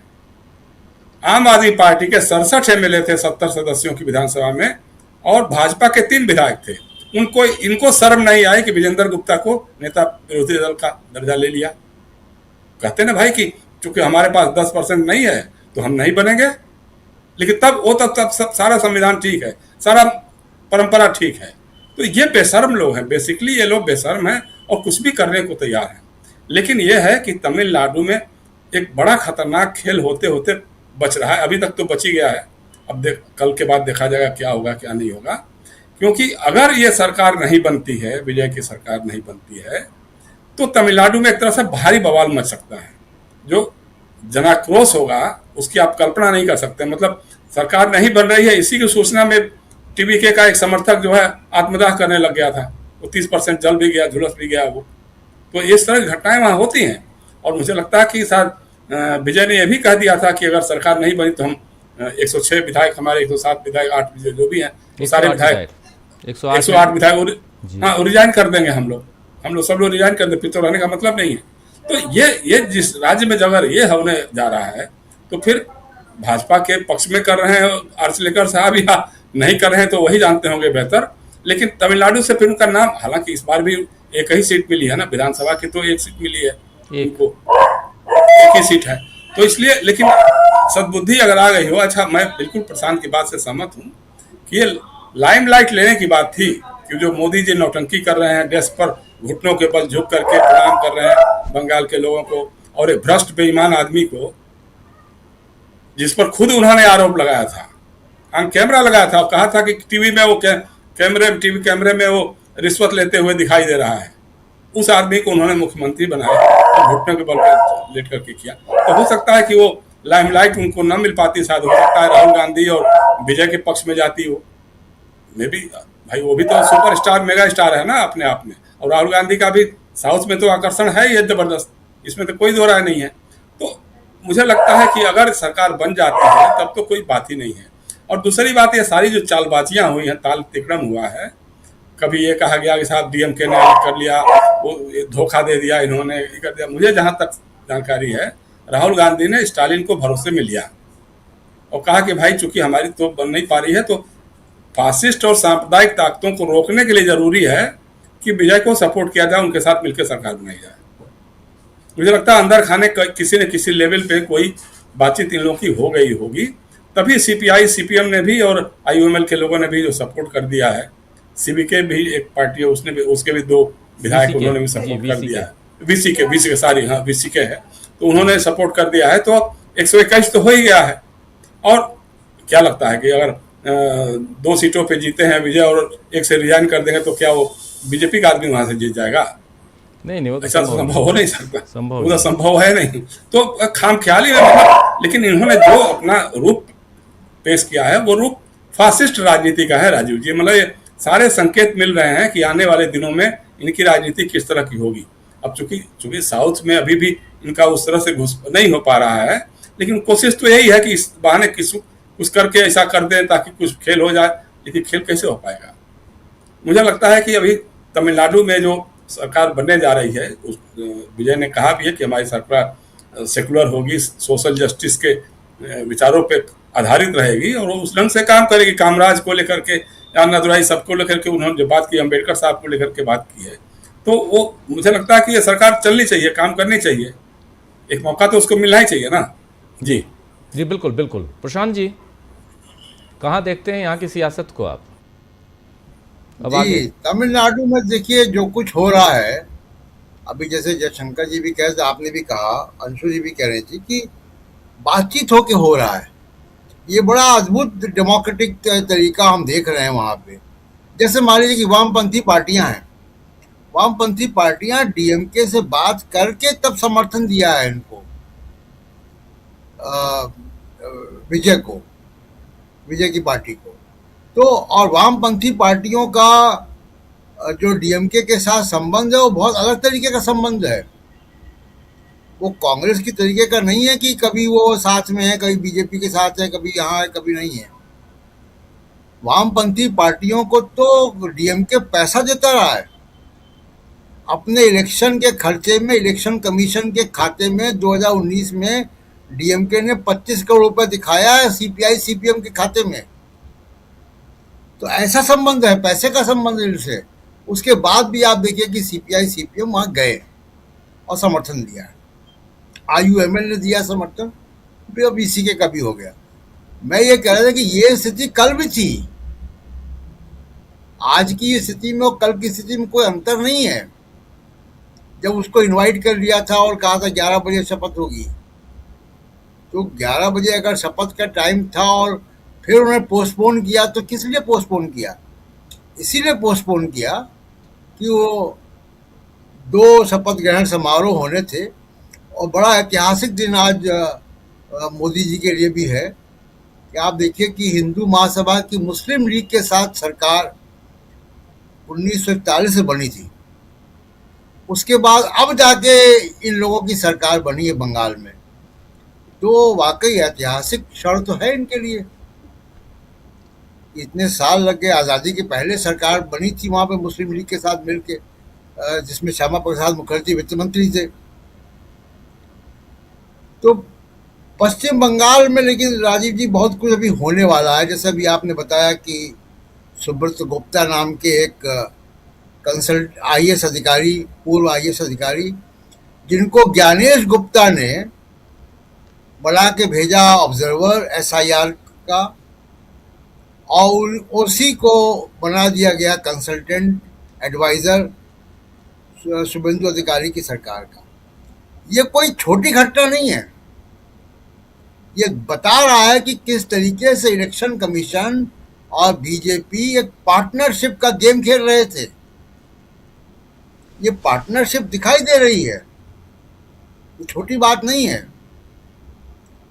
आम आदमी पार्टी के 67 एमएलए थे 70 सदस्यों की विधानसभा में, और भाजपा के 3 विधायक थे। इनको शर्म नहीं आई कि विजेंद्र गुप्ता को नेता विरोधी दल का दर्जा ले लिया। कहते ना भाई कि चूंकि हमारे पास 10% नहीं है तो हम नहीं बनेंगे। लेकिन तब सारा संविधान ठीक है, सारा परंपरा ठीक है। तो ये बेशर्म लोग हैं, बेसिकली ये लोग बेशर्म हैं और कुछ भी करने को तैयार हैं। लेकिन ये है कि तमिलनाडु में एक बड़ा खतरनाक खेल होते होते बच रहा है। अभी तक तो बच ही गया है, अब कल के बाद देखा जाएगा क्या होगा क्या नहीं होगा। क्योंकि अगर ये सरकार नहीं बनती है, विजय की सरकार नहीं बनती है, तो तमिलनाडु में एक तरह से भारी बवाल मच सकता है। जो जनाक्रोश होगा उसकी आप कल्पना नहीं कर सकते। मतलब सरकार नहीं बन रही है, इसी की सूचना में टीवीके का एक समर्थक जो है आत्मदाह करने लग गया था। वो 30% जल भी गया, झुलस भी गया वो। तो इस तरह की घटनाएं वहाँ होती हैं। और मुझे लगता है कि शायद विजय ने यह भी कह दिया था कि अगर सरकार नहीं बनी तो हम 106 विधायक, हमारे 107 विधायक, 8 विधायक जो भी हैं, तो सारे विधायक 108 विधायक हाँ रिजाइन कर देंगे। हम लोग सब लोग रिजाइन कर देंगे, फिर तो रहने का मतलब नहीं है। तो ये जिस राज्य में अगर ये होने जा रहा है तो फिर भाजपा के पक्ष में कर रहे हैं आर्चलेकर साहब या नहीं कर रहे हैं तो वही जानते होंगे बेहतर। लेकिन तमिलनाडु से फिर उनका नाम, हालांकि इस बार भी एक ही सीट मिली है ना, विधानसभा की तो एक सीट मिली है उनको, एक ही सीट है। तो इसलिए, लेकिन सद्बुद्धि अगर आ गई हो, अच्छा मैं बिल्कुल प्रशांत की बात से सहमत हूँ कि ये लाइमलाइट लेने की बात थी कि जो मोदी जी नौटंकी कर रहे हैं, डेस्क पर घुटनों के बल झुक करके प्रणाम कर रहे हैं बंगाल के लोगों को, और एक भ्रष्ट बेईमान आदमी को जिस पर खुद उन्होंने आरोप लगाया था, कैमरा लगाया था और कहा था कि टीवी में वो टीवी कैमरे में वो रिश्वत लेते हुए दिखाई दे रहा है, उस आदमी को उन्होंने मुख्यमंत्री बनाया तो घुटनों के बल पर लेट करके किया। तो हो सकता है कि वो लाइमलाइट उनको न मिल पाती, शायद हो सकता है राहुल गांधी और विजय के पक्ष में जाती हो। मे भी भाई वो भी तो सुपर स्टार, मेगा स्टार है ना अपने आप में, और राहुल गांधी का भी साउथ में तो आकर्षण है ही जबरदस्त, इसमें तो कोई दो राय नहीं है। तो मुझे लगता है कि अगर सरकार बन जाती है तब तो कोई बात ही नहीं है। और दूसरी बात, ये सारी जो चालबाजियां हुई हैं, ताल तिकड़म हुआ है, कभी ये कहा गया कि साहब डीएमके ने कर लिया, वो धोखा दे दिया, इन्होंने ये कर दिया। मुझे जहां तक जानकारी है, राहुल गांधी ने स्टालिन को भरोसे में लिया और कहा कि भाई चूंकि हमारी तो बन नहीं पा रही है, तो फासिस्ट और सांप्रदायिक ताकतों को रोकने के लिए जरूरी है कि विजय को सपोर्ट किया जाए, उनके साथ मिलकर सरकार बनाई जाए। मुझे लगता है अंदर खाने किसी न किसी लेवल पे कोई बातचीत इन लोगों की हो गई होगी, तभी सीपीआई सीपीएम ने भी और आईयूएमएल के लोगों ने भी जो सपोर्ट कर दिया है, सीबीके भी एक पार्टी है, उसने भी, उसके भी 2 विधायक उन्होंने भी सपोर्ट कर दिया है, वीसी के है, तो उन्होंने सपोर्ट कर दिया है। तो 121 तो हो ही गया है। और क्या लगता है कि अगर 2 सीटों पे जीते हैं विजय और 1 से रिजाइन कर देंगे तो क्या वो बीजेपी का आदमी वहां से जीत जाएगा? नहीं, वो तो ऐसा संभव हो नहीं सकता, संभव वो तो संभव है नहीं। तो खामख्याली में मतलब, लेकिन इन्होंने जो अपना रूप पेश किया है वो रूप फासिस्ट राजनीति का है राजीव जी। मतलब ये सारे संकेत मिल रहे हैं कि आने वाले दिनों में इनकी राजनीति किस तरह की होगी। अब चूंकि साउथ में अभी भी इनका उस तरह से घुस नहीं हो पा रहा है, लेकिन कोशिश तो यही है कि इस बहाने कुछ करके ऐसा कर दें ताकि कुछ खेल हो जाए। लेकिन खेल कैसे हो पाएगा? मुझे लगता है कि अभी तमिलनाडु में जो सरकार बनने जा रही है, विजय ने कहा भी है कि हमारी सरकार सेकुलर होगी, सोशल जस्टिस के विचारों पे आधारित रहेगी और उस ढंग से काम करेगी। कामराज को लेकर के या नदुराई सबको लेकर के उन्होंने जो बात की, अम्बेडकर साहब को लेकर के बात की है, तो वो मुझे लगता है कि ये सरकार चलनी चाहिए, काम करनी चाहिए, एक मौका तो उसको मिलना ही चाहिए ना। जी बिल्कुल बिल्कुल। प्रशांत जी, कहाँ देखते हैं यहाँ की सियासत को आप? अब जी, तमिलनाडु में देखिए जो कुछ हो रहा है अभी, जैसे जयशंकर जी भी कह रहे थे, आपने भी कहा, अंशु जी भी कह रही थी कि बातचीत होके हो रहा है। ये बड़ा अद्भुत डेमोक्रेटिक तरीका हम देख रहे हैं वहाँ पे। जैसे मान लीजिए कि वामपंथी पार्टियां हैं, वामपंथी पार्टियां डीएमके से बात करके तब समर्थन दिया है इनको, विजय की पार्टी को। तो और वामपंथी पार्टियों का जो डीएमके के साथ संबंध है वो बहुत अलग तरीके का संबंध है। वो कांग्रेस की तरीके का नहीं है कि कभी वो साथ में है, कभी बीजेपी के साथ है, कभी यहाँ है, कभी नहीं है। वामपंथी पार्टियों को तो डीएमके पैसा देता रहा है अपने इलेक्शन के खर्चे में। इलेक्शन कमीशन के खाते में 2019 में डीएमके ने 25 करोड़ रुपए दिखाया है सीपीआई सीपीएम के खाते में। तो ऐसा संबंध है, पैसे का संबंध है इनसे। उसके बाद भी आप देखिए कि सीपीआई सीपीएम वहां गए और समर्थन दिया है। IUML ने दिया समर्थन, फिर अब BCK का भी हो गया। मैं ये कह रहा था कि ये स्थिति कल भी थी, आज की स्थिति में और कल की स्थिति में कोई अंतर नहीं है। जब उसको इनवाइट कर लिया था और कहा था 11 बजे शपथ होगी, तो 11 बजे अगर शपथ का टाइम था और फिर उन्होंने पोस्टपोन किया, तो किस लिए पोस्टपोन किया? इसीलिए पोस्टपोन किया कि वो 2 शपथ ग्रहण समारोह होने थे, और बड़ा ऐतिहासिक दिन आज मोदी जी के लिए भी है कि आप देखिए कि हिंदू महासभा की मुस्लिम लीग के साथ सरकार 1941 से बनी थी, उसके बाद अब जाके इन लोगों की सरकार बनी है बंगाल में, तो वाकई ऐतिहासिक क्षण तो है इनके लिए। इतने साल लग गए, आज़ादी के पहले सरकार बनी थी वहाँ पे मुस्लिम लीग के साथ मिलके, जिसमें श्यामा प्रसाद मुखर्जी वित्त मंत्री थे। तो पश्चिम बंगाल में लेकिन राजीव जी बहुत कुछ अभी होने वाला है। जैसे अभी आपने बताया कि सुब्रत गुप्ता नाम के एक कंसल्ट IAS अधिकारी, पूर्व IAS अधिकारी, जिनको ज्ञानेश गुप्ता ने बना के भेजा ऑब्जर्वर SIR का, और उसी को बना दिया गया कंसल्टेंट एडवाइजर शुभेंदु अधिकारी की सरकार का। ये कोई छोटी घटना नहीं है, ये बता रहा है कि किस तरीके से इलेक्शन कमीशन और बीजेपी एक पार्टनरशिप का गेम खेल रहे थे। ये पार्टनरशिप दिखाई दे रही है, ये छोटी बात नहीं है।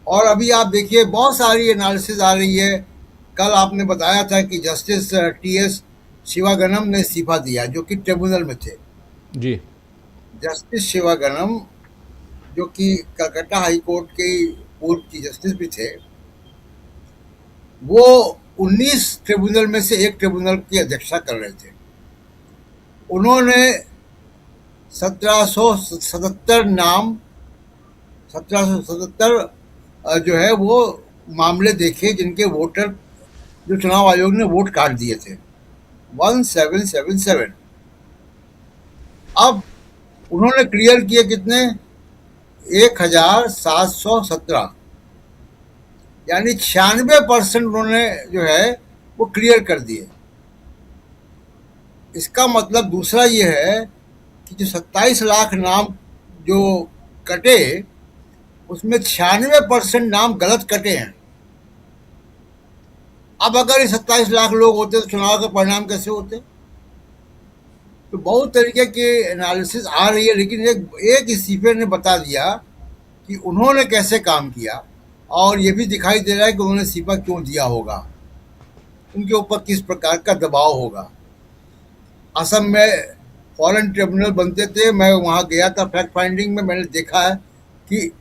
और अभी आप देखिए बहुत सारी एनालिसिस आ रही है। कल आपने बताया था कि जस्टिस TS शिवागनम ने इस्तीफा दिया, जो कि ट्रिब्यूनल में थे जी। जस्टिस शिवागनम, जो कि कलकत्ता हाई कोर्ट के पूर्व चीफ जस्टिस भी थे, वो 19 ट्रिब्यूनल में से एक ट्रिब्यूनल की अध्यक्षता कर रहे थे। उन्होंने 1777 जो है वो मामले देखे जिनके वोटर, जो चुनाव आयोग ने वोट काट दिए थे, 1777। अब उन्होंने क्लियर किए कितने? 1717, यानी 96% उन्होंने जो है वो क्लियर कर दिए। इसका मतलब दूसरा ये है कि जो 27 लाख नाम जो कटे, उसमें 96% नाम गलत कटे हैं। अब अगर ये 27 लाख लोग होते तो चुनाव का परिणाम कैसे होते? तो बहुत तरीके की एनालिसिस आ रही है, लेकिन एक इस्तीफे ने बता दिया कि उन्होंने कैसे काम किया, और ये भी दिखाई दे रहा है कि उन्होंने इस्तीफा क्यों दिया होगा, उनके ऊपर किस प्रकार का दबाव होगा। असम में फॉरेन ट्रिब्यूनल बनते थे, मैं वहाँ गया था फैक्ट फाइंडिंग में, मैंने देखा है कि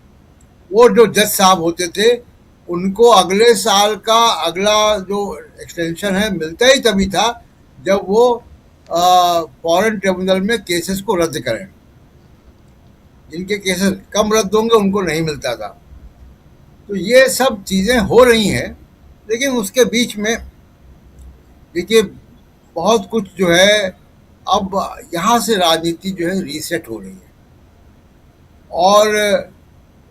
वो जो जज साहब होते थे, उनको अगले साल का अगला जो एक्सटेंशन है मिलता ही तभी था जब वो फॉरेन ट्रिब्यूनल में केसेस को रद्द करें। जिनके केसेस कम रद्द होंगे उनको नहीं मिलता था। तो ये सब चीज़ें हो रही हैं, लेकिन उसके बीच में देखिए बहुत कुछ जो है, अब यहाँ से राजनीति जो है रीसेट हो रही है, और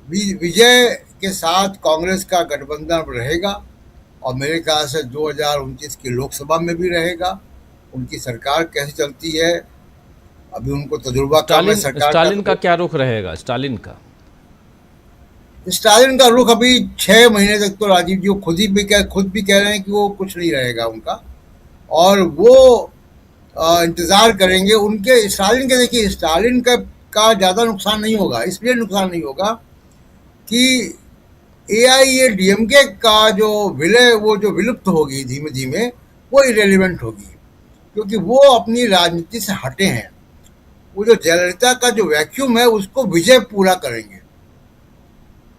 विजय के साथ कांग्रेस का गठबंधन रहेगा, और मेरे ख्याल से 2029 की लोकसभा में भी रहेगा। उनकी सरकार कैसे चलती है अभी उनको तजुर्बा कम है सरकार स्टालिन का क्या रुख रहेगा? स्टालिन का रुख अभी 6 महीने तक तो राजीव जी खुद भी कह रहे हैं कि वो कुछ नहीं रहेगा उनका, और वो इंतजार करेंगे उनके स्टालिन के। देखिए स्टालिन का ज़्यादा नुकसान नहीं होगा, इसलिए नुकसान नहीं होगा कि AIADMK का जो विलय, वो जो विलुप्त होगी धीमे धीमे, वो इरेलीवेंट होगी, क्योंकि वो अपनी राजनीति से हटे हैं। वो जो जयललिता का जो वैक्यूम है उसको विजय पूरा करेंगे।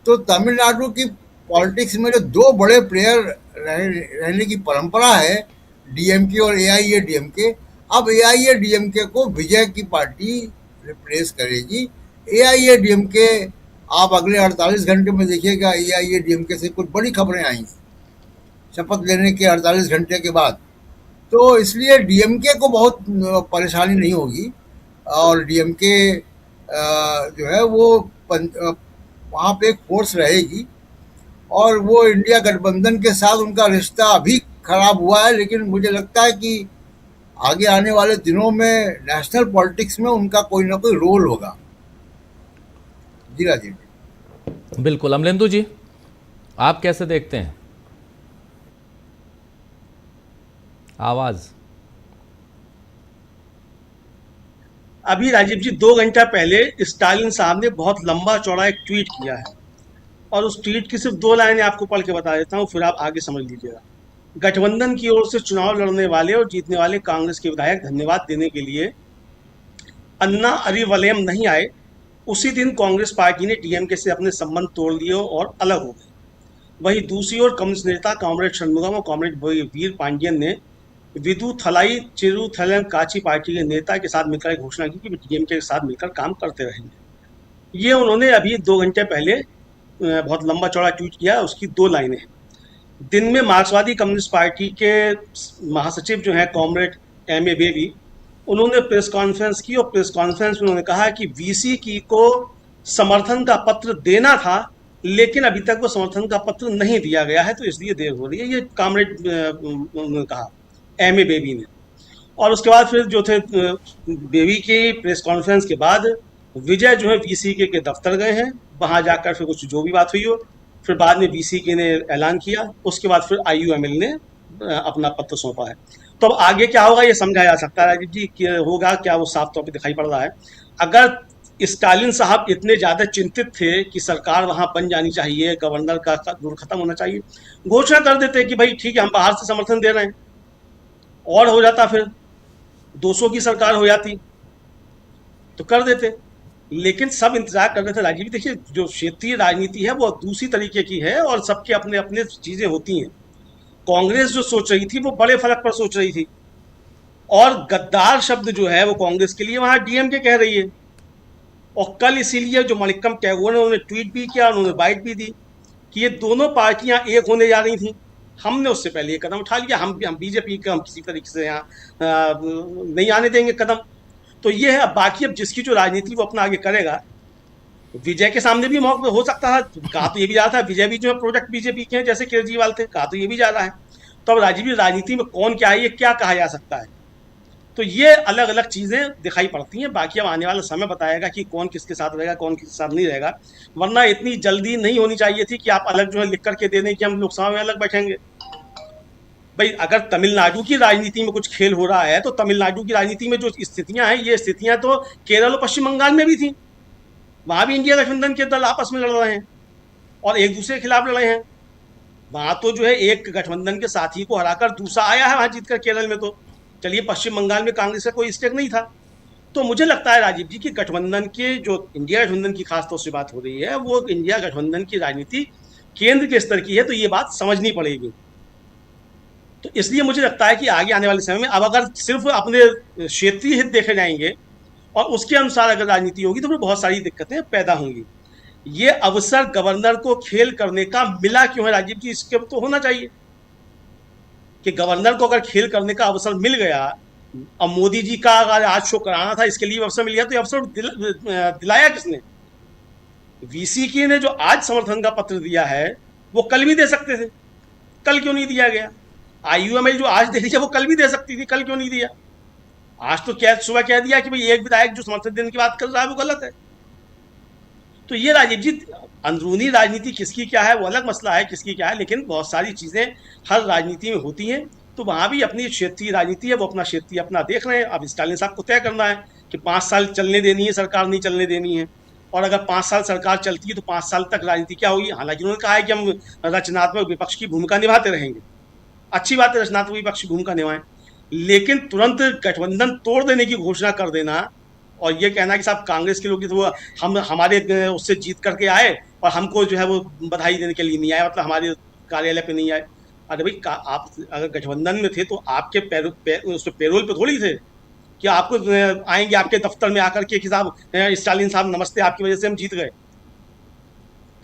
तो तमिलनाडु की पॉलिटिक्स में जो 2 बड़े प्लेयर रहने की परंपरा है, DMK और AIADMK, अब AIADMK को विजय की पार्टी रिप्लेस करेगी। AIADMK आप अगले 48 घंटे में देखिएगा, AIADMK से कुछ बड़ी खबरें आएंगी शपथ लेने के 48 घंटे के बाद। तो इसलिए DMK को बहुत परेशानी नहीं होगी, और DMK जो है वो वहाँ पे एक फोर्स रहेगी। और वो इंडिया गठबंधन के साथ उनका रिश्ता अभी खराब हुआ है, लेकिन मुझे लगता है कि आगे आने वाले दिनों में नेशनल पॉलिटिक्स में उनका कोई ना कोई रोल होगा। जी राजीव जी। बिल्कुल। अमलेंदु जी, आप कैसे देखते हैं? आवाज। अभी राजीव जी 2 घंटा पहले स्टालिन साहब ने बहुत लंबा चौड़ा एक ट्वीट किया है, और उस ट्वीट की सिर्फ 2 लाइनें आपको पढ़ के बता देता हूँ, फिर आप आगे समझ लीजिएगा। गठबंधन की ओर से चुनाव लड़ने वाले और जीतने वाले कांग्रेस के विधायक धन्यवाद देने के लिए अन्ना अरिवलयम नहीं आए, उसी दिन कांग्रेस पार्टी ने डीएमके से अपने संबंध तोड़ लिए और अलग हो गए। वहीं दूसरी ओर कम्युनिस्ट नेता कॉमरेड षणमुगम और कॉमरेड वीर पांडियन ने विदुथलाई चिरुथलम काची पार्टी के नेता के साथ मिलकर एक घोषणा की कि डीएमके के साथ मिलकर काम करते रहेंगे। ये उन्होंने अभी 2 घंटे पहले बहुत लंबा चौड़ा ट्वीट किया, उसकी 2 लाइनें हैं। दिन में मार्क्सवादी कम्युनिस्ट पार्टी के महासचिव जो हैं कॉमरेड एम ए बेबी, उन्होंने प्रेस कॉन्फ्रेंस की, और प्रेस कॉन्फ्रेंस में उन्होंने कहा कि वीसी की को समर्थन का पत्र देना था, लेकिन अभी तक वो समर्थन का पत्र नहीं दिया गया है, तो इसलिए देर हो रही है। ये कॉमरेड उन्होंने कहा, एम ए बेबी ने। और उसके बाद फिर जो थे बेबी की प्रेस कॉन्फ्रेंस के बाद विजय जो है वीसीके के दफ्तर गए हैं, वहां जाकर फिर कुछ जो भी बात हुई हो, फिर बाद में वीसीके ने ऐलान किया, उसके बाद फिर आईयूएमएल ने अपना पत्र सौंपा है। तो अब आगे क्या होगा ये समझा जा सकता है राजीव जी, कि होगा क्या वो साफ तौर पे दिखाई पड़ रहा है। अगर स्टालिन साहब इतने ज्यादा चिंतित थे कि सरकार वहां बन जानी चाहिए, गवर्नर का दूर खत्म होना चाहिए, घोषणा कर देते कि भाई ठीक है हम बाहर से समर्थन दे रहे हैं, और हो जाता फिर 200 की सरकार हो जाती तो कर देते। लेकिन सब इंतजार कर रहे थे राजीव। देखिए, जो क्षेत्रीय राजनीति है वो दूसरी तरीके की है, और सबके अपने अपने चीजें होती हैं। कांग्रेस जो सोच रही थी वो बड़े फलक पर सोच रही थी, और गद्दार शब्द जो है वो कांग्रेस के लिए वहां डीएमके कह रही है। और कल इसीलिए जो मणिक्कम टैगोर ने, उन्होंने ट्वीट भी किया, उन्होंने बाइट भी दी कि ये दोनों पार्टियां एक होने जा रही थी। हमने उससे पहले ये कदम उठा लिया, हम बीजेपी का हम किसी तरीके से यहाँ नहीं आने देंगे कदम। तो ये है। अब बाकी अब जिसकी जो राजनीति वो अपना आगे करेगा, विजय के सामने भी मौका हो सकता है, कहा तो ये भी जा रहा था विजय भी जो है प्रोजेक्ट बीजेपी के हैं, जैसे केजरीवाल थे, कहा तो ये भी जा रहा है। तो अब राजीव राजनीति में कौन क्या है ये क्या कहा जा सकता है, तो ये अलग अलग चीजें दिखाई पड़ती हैं। बाकी अब आने वाला समय बताएगा कि कौन किसके साथ रहेगा, कौन किसके साथ नहीं रहेगा। वरना इतनी जल्दी नहीं होनी चाहिए थी कि आप अलग जो है लिख करके दे दें कि हम लोकसभा में अलग बैठेंगे। भाई अगर तमिलनाडु की राजनीति में कुछ खेल हो रहा है, तो तमिलनाडु की राजनीति में जो स्थितियां हैं, ये स्थितियां तो केरल और पश्चिम बंगाल में भी थी। वहां भी इंडिया गठबंधन के दल आपस में लड़ रहे हैं और एक दूसरे के खिलाफ लड़े हैं। वहां तो जो है एक गठबंधन के साथी को हराकर दूसरा आया है वहां जीतकर केरल में। तो चलिए, पश्चिम बंगाल में कांग्रेस का कोई स्टेक नहीं था। तो मुझे लगता है राजीव जी की गठबंधन के जो इंडिया गठबंधन की खासतौर से बात हो रही है, वो इंडिया गठबंधन की राजनीति केंद्र के स्तर की है, तो ये बात समझनी पड़ेगी। तो इसलिए मुझे लगता है कि आगे आने वाले समय में अब अगर सिर्फ अपने क्षेत्रीय हित देखे जाएंगे और उसके अनुसार अगर राजनीति होगी, तो फिर बहुत सारी दिक्कतें पैदा होंगी। ये अवसर गवर्नर को खेल करने का मिला क्यों है राजीव जी, इसके तो होना चाहिए कि गवर्नर को अगर खेल करने का अवसर मिल गया, अब मोदी जी का अगर आज शो कराना था, इसके लिए अवसर मिल गया, तो ये अवसर दिलाया किसने? वीसीके ने जो आज समर्थन का पत्र दिया है वो कल भी दे सकते थे, कल क्यों नहीं दिया गया? आईयूएमएल जो आज दे रही है वो कल भी दे सकती थी, कल क्यों नहीं दिया? आज तो क्या सुबह कह दिया कि भाई एक विधायक जो समर्थन देने की बात कर रहा है वो गलत है। तो ये राजीव जी अंदरूनी राजनीति किसकी क्या है वो अलग मसला है, किसकी क्या है, लेकिन बहुत सारी चीजें हर राजनीति में होती हैं। तो वहां भी अपनी क्षेत्रीय राजनीति है, वो अपना क्षेत्रीय अपना देख रहे हैं। अब स्टालिन साहब को तय करना है कि 5 साल चलने देनी है सरकार, नहीं चलने देनी है। और अगर 5 साल सरकार चलती है तो 5 साल तक राजनीति क्या होगी? हालांकि उन्होंने कहा है कि हम रचनात्मक विपक्ष की भूमिका निभाते रहेंगे। अच्छी बात है, रचनात्मक विपक्ष की भूमिका निभाएं, लेकिन तुरंत गठबंधन तोड़ देने की घोषणा कर देना और ये कहना कि साहब कांग्रेस के लोग तो वो हम हमारे उससे जीत करके आए और हमको जो है वो बधाई देने के लिए नहीं आए, मतलब हमारे कार्यालय पे नहीं आए। अरे भाई, आप अगर गठबंधन में थे तो आपके पेरोल पे थोड़ी थे कि आपको आएंगे आपके दफ्तर में आकर के कि साहब स्टालिन साहब नमस्ते, आपकी वजह से हम जीत गए।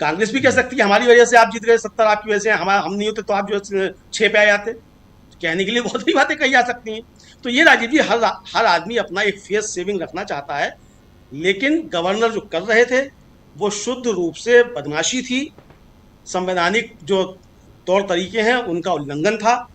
कांग्रेस भी कह सकती है हमारी वजह से आप जीत गए, 70 आपकी वजह से, हम नहीं होते तो आप जो 6 पे आ जाते। कहने के लिए बहुत ही बातें कही जा सकती हैं। तो ये राजीव जी हर आदमी अपना एक फेस सेविंग रखना चाहता है, लेकिन गवर्नर जो कर रहे थे वो शुद्ध रूप से बदमाशी थी, संवैधानिक जो तौर तरीके हैं उनका उल्लंघन था,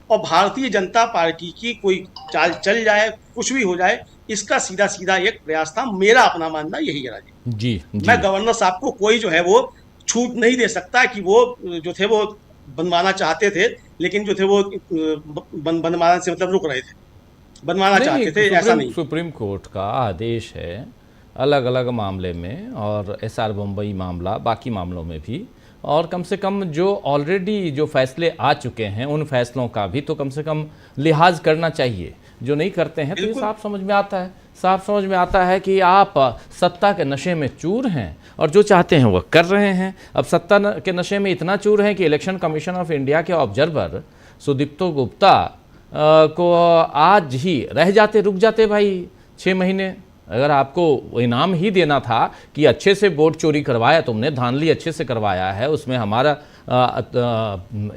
और भारतीय जनता पार्टी की कोई चाल चल जाए, कुछ भी हो जाए, इसका सीधा सीधा एक प्रयास था। मेरा अपना मानना यही है राजीव जी, मैं गवर्नर साहब को कोई जो है वो छूट नहीं दे सकता कि वो जो थे वो बनवाना चाहते थे, लेकिन जो थे वो बनवाना से मतलब रुक रहे थे, बनवाना चाहते थे, ऐसा नहीं। सुप्रीम कोर्ट का आदेश है अलग अलग मामले में, और एसआर बम्बई मामला, बाकी मामलों में भी, और कम से कम जो ऑलरेडी जो फैसले आ चुके हैं उन फैसलों का भी तो कम से कम लिहाज करना चाहिए। जो नहीं करते हैं तो ये साफ समझ में आता है, साफ समझ में आता है कि आप सत्ता के नशे में चूर हैं और जो चाहते हैं वो कर रहे हैं। अब सत्ता के नशे में इतना चूर हैं कि इलेक्शन कमीशन ऑफ इंडिया के ऑब्जर्वर सुदीप्तो गुप्ता को आज ही रह जाते, रुक जाते भाई 6 महीने। अगर आपको इनाम ही देना था कि अच्छे से वोट चोरी करवाया तुमने, धांधली अच्छे से करवाया है, उसमें हमारा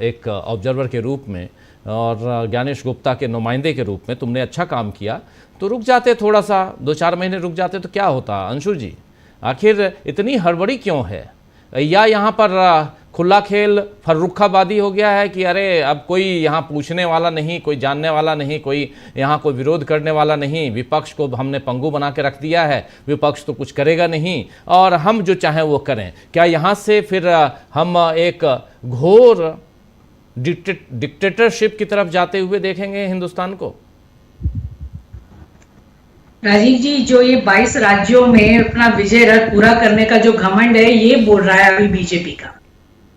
एक ऑब्जर्वर के रूप में और ज्ञानेश गुप्ता के नुमाइंदे के रूप में तुमने अच्छा काम किया, तो रुक जाते, थोड़ा सा 2-4 महीने रुक जाते तो क्या होता। अंशुल जी, आखिर इतनी हड़बड़ी क्यों है? या यहाँ पर खुला खेल फर्रुखाबादी हो गया है कि अरे अब कोई यहाँ पूछने वाला नहीं, कोई जानने वाला नहीं, कोई यहाँ कोई विरोध करने वाला नहीं, विपक्ष को हमने पंगु बना के रख दिया है, विपक्ष तो कुछ करेगा नहीं और हम जो चाहें वो करें। क्या यहाँ से फिर हम एक घोर डिक्टेटरशिप की तरफ जाते हुए देखेंगे हिंदुस्तान को? राजीव जी, जो ये 22 राज्यों में अपना विजय रथ पूरा करने का जो घमंड है, ये बोल रहा है अभी बीजेपी का,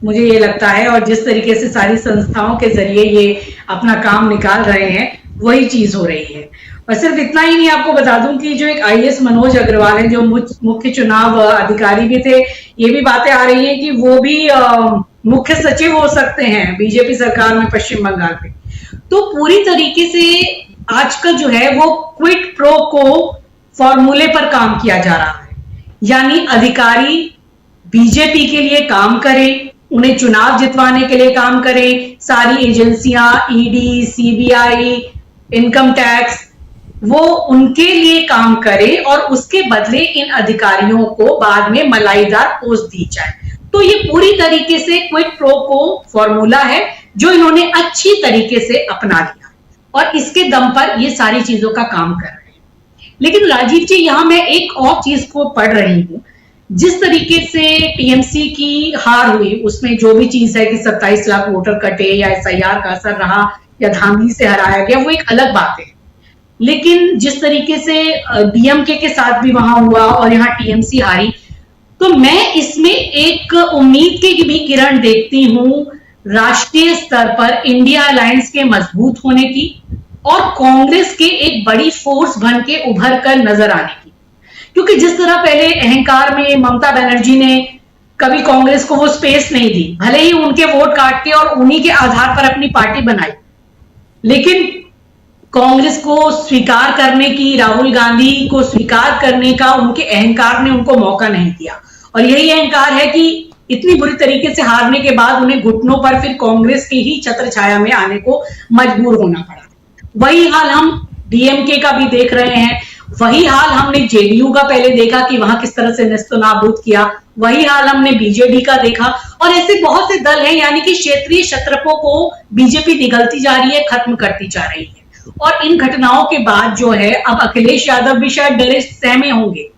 मुझे ये लगता है। और जिस तरीके से सारी संस्थाओं के जरिए ये अपना काम निकाल रहे हैं, वही चीज हो रही है। और सिर्फ इतना ही नहीं, आपको बता दूं कि जो एक आईएएस मनोज अग्रवाल है, जो मुख्य चुनाव अधिकारी भी थे, ये भी बातें आ रही हैं कि वो भी मुख्य सचिव हो सकते हैं बीजेपी सरकार में पश्चिम बंगाल में। तो पूरी तरीके से आजकल जो है वो क्विट प्रो को फॉर्मूले पर काम किया जा रहा है, यानी अधिकारी बीजेपी के लिए काम करें, उन्हें चुनाव जितवाने के लिए काम करें, सारी एजेंसियां, ईडी, सीबीआई, इनकम टैक्स, वो उनके लिए काम करे और उसके बदले इन अधिकारियों को बाद में मलाईदार पोस्ट दी जाए। तो ये पूरी तरीके से क्विट प्रो को फॉर्मूला है जो इन्होंने अच्छी तरीके से अपना लिया और इसके दम पर ये सारी चीजों का काम कर रहे हैं। लेकिन राजीव जी, यहां मैं एक और चीज को पढ़ रही हूं, जिस तरीके से टीएमसी की हार हुई, उसमें जो भी चीज है कि 27 लाख वोटर कटे या एसआईआर का असर रहा या धांधली से हराया गया, वो एक अलग बात है। लेकिन जिस तरीके से डीएमके के साथ भी वहां हुआ और यहाँ टीएमसी हारी, तो मैं इसमें एक उम्मीद की भी किरण देखती हूं राष्ट्रीय स्तर पर इंडिया अलायंस के मजबूत होने की और कांग्रेस के एक बड़ी फोर्स बन के उभर कर नजर आने की। क्योंकि जिस तरह पहले अहंकार में ममता बनर्जी ने कभी कांग्रेस को वो स्पेस नहीं दी, भले ही उनके वोट काट के और उन्हीं के आधार पर अपनी पार्टी बनाई, लेकिन कांग्रेस को स्वीकार करने की, राहुल गांधी को स्वीकार करने का उनके अहंकार ने उनको मौका नहीं दिया। और यही अहंकार है कि इतनी बुरी तरीके से हारने के बाद उन्हें घुटनों पर फिर कांग्रेस की ही छत्र छाया में आने को मजबूर होना पड़ा। वही हाल हम डीएमके का भी देख रहे हैं, वही हाल हमने जेडीयू का पहले देखा कि वहां किस तरह से नेस्तनाबूद किया, वही हाल हमने बीजेडी का देखा और ऐसे बहुत से दल हैं, यानी कि क्षेत्रीय क्षत्रपों को बीजेपी निगलती जा रही है, खत्म करती जा रही है। और इन घटनाओं के बाद जो है अब अखिलेश यादव भी शायद डरे सहमे होंगे।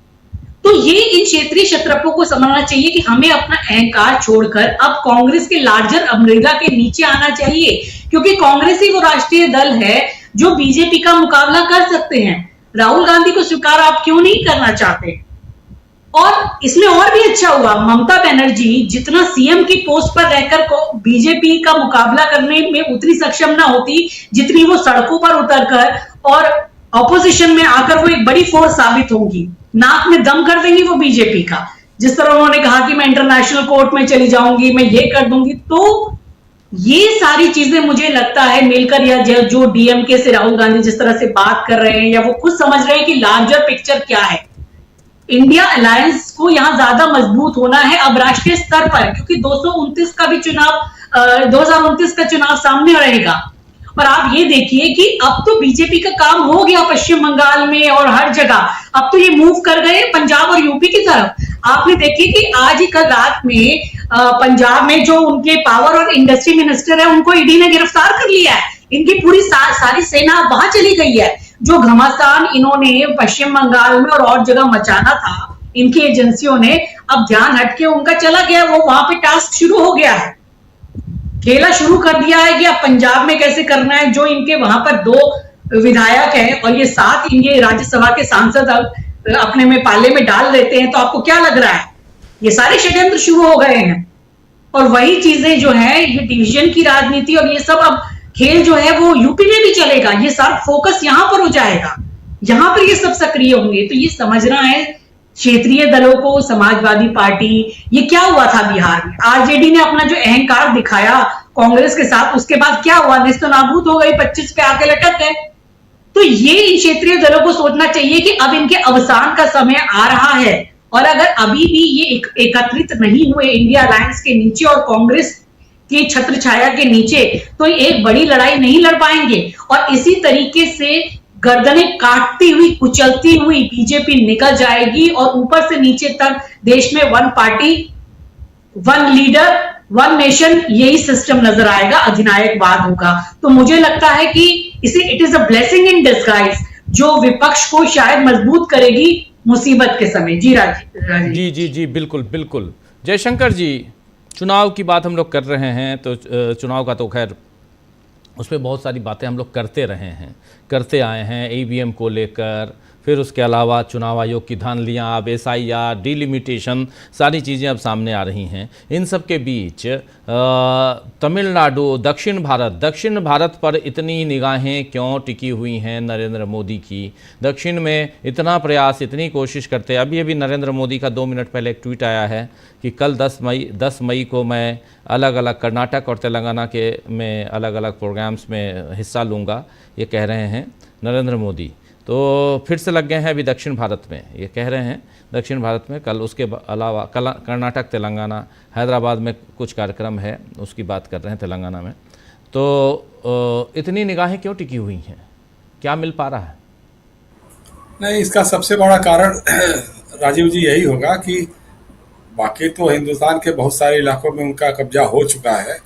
तो ये इन क्षेत्रीय क्षत्रपों को समझना चाहिए कि हमें अपना अहंकार छोड़कर अब कांग्रेस के लार्जर अम्ब्रेला के नीचे आना चाहिए, क्योंकि कांग्रेस ही वो राष्ट्रीय दल है जो बीजेपी का मुकाबला कर सकते हैं। राहुल गांधी को स्वीकार आप क्यों नहीं करना चाहते? और इसमें और भी अच्छा हुआ, ममता बनर्जी जितना सीएम की पोस्ट पर रहकर को बीजेपी का मुकाबला करने में उतनी सक्षम ना होती जितनी वो सड़कों पर उतरकर और ऑपोजिशन में आकर वो एक बड़ी फोर्स साबित होंगी, नाक में दम कर देंगी वो बीजेपी का। जिस तरह उन्होंने कहा कि मैं इंटरनेशनल कोर्ट में चली जाऊंगी, मैं ये कर दूंगी। तो ये सारी चीजें मुझे लगता है मिलकर, या जो डीएमके से राहुल गांधी जिस तरह से बात कर रहे हैं या वो खुद समझ रहे हैं कि लार्जर पिक्चर क्या है, इंडिया अलायंस को यहां ज्यादा मजबूत होना है अब राष्ट्रीय स्तर पर, क्योंकि 2029 का चुनाव सामने रहेगा पर आप ये देखिए कि अब तो बीजेपी का काम हो गया पश्चिम बंगाल में और हर जगह, अब तो ये मूव कर गए पंजाब और यूपी की तरफ। आपने देखिए कि आज ही कल रात में पंजाब में जो उनके पावर और इंडस्ट्री मिनिस्टर है उनको ईडी ने गिरफ्तार कर लिया है। इनकी पूरी सारी सेना वहां चली गई है। जो घमासान इन्होंने पश्चिम बंगाल में और जगह मचाना था इनकी एजेंसियों ने, अब ध्यान हटके उनका चला गया, वो वहां पे टास्क शुरू हो गया है, खेला शुरू कर दिया है कि अब पंजाब में कैसे करना है। जो इनके वहां पर 2 विधायक हैं और ये 7 इनके राज्यसभा के सांसद अपने में पाले में डाल देते हैं, तो आपको क्या लग रहा है? ये सारे षड्यंत्र शुरू हो गए हैं। और वही चीजें जो है, ये डिवीजन की राजनीति और ये सब अब खेल जो है वो यूपी में भी चलेगा। ये सारा फोकस यहां पर हो जाएगा, यहां पर ये सब सक्रिय होंगे। तो ये समझना है क्षेत्रीय दलों को, समाजवादी पार्टी, ये क्या हुआ था बिहार में? आरजेडी ने अपना जो अहंकार दिखाया कांग्रेस के साथ, उसके बाद क्या हुआ? नेस्तनाबूद हो गई, 25 पे आके लटक गए। तो ये इन क्षेत्रीय दलों को सोचना चाहिए कि अब इनके अवसान का समय आ रहा है, और अगर अभी भी ये एकत्रित नहीं हुए इंडिया अलायंस के नीचे और कांग्रेस की छत्र छाया के नीचे, तो एक बड़ी लड़ाई नहीं लड़ पाएंगे। और इसी तरीके से गर्दनें काटती हुई, कुचलती हुई बीजेपी निकल जाएगी और ऊपर से नीचे तक देश में 1 पार्टी 1 लीडर 1 नेशन, यही सिस्टम नजर आएगा, अधिनायकवाद होगा। तो मुझे लगता है कि इसे it is a blessing in disguise, जो विपक्ष को शायद मजबूत करेगी मुसीबत के समय। जी राजीव। जी जी जी, बिल्कुल बिल्कुल। जयशंकर जी, चुनाव की बात हम लोग कर रहे हैं, तो चुनाव का तो खैर उसमें बहुत सारी बातें हम लोग करते रहे हैं, करते आए हैं, ईवीएम को लेकर, फिर उसके अलावा चुनाव आयोग की धांधलियाँ, अब SIR, डिलिमिटेशन, सारी चीज़ें अब सामने आ रही हैं। इन सब के बीच तमिलनाडु, दक्षिण भारत पर इतनी निगाहें क्यों टिकी हुई हैं नरेंद्र मोदी की? दक्षिण में इतना प्रयास, इतनी कोशिश करते हैं। अभी नरेंद्र मोदी का 2 मिनट पहले एक ट्वीट आया है कि कल 10 मई को मैं अलग अलग कर्नाटक और तेलंगाना के में अलग अलग प्रोग्राम्स में हिस्सा लूँगा, ये कह रहे हैं नरेंद्र मोदी। तो फिर से लग गए हैं अभी दक्षिण भारत में, ये कह रहे हैं दक्षिण भारत में। कल उसके अलावा कर्नाटक, तेलंगाना, हैदराबाद में कुछ कार्यक्रम है, उसकी बात कर रहे हैं तेलंगाना में। तो इतनी निगाहें क्यों टिकी हुई हैं? क्या मिल पा रहा है? नहीं, इसका सबसे बड़ा कारण राजीव जी यही होगा कि बाकी तो हिंदुस्तान के बहुत सारे इलाकों में उनका कब्जा हो चुका है,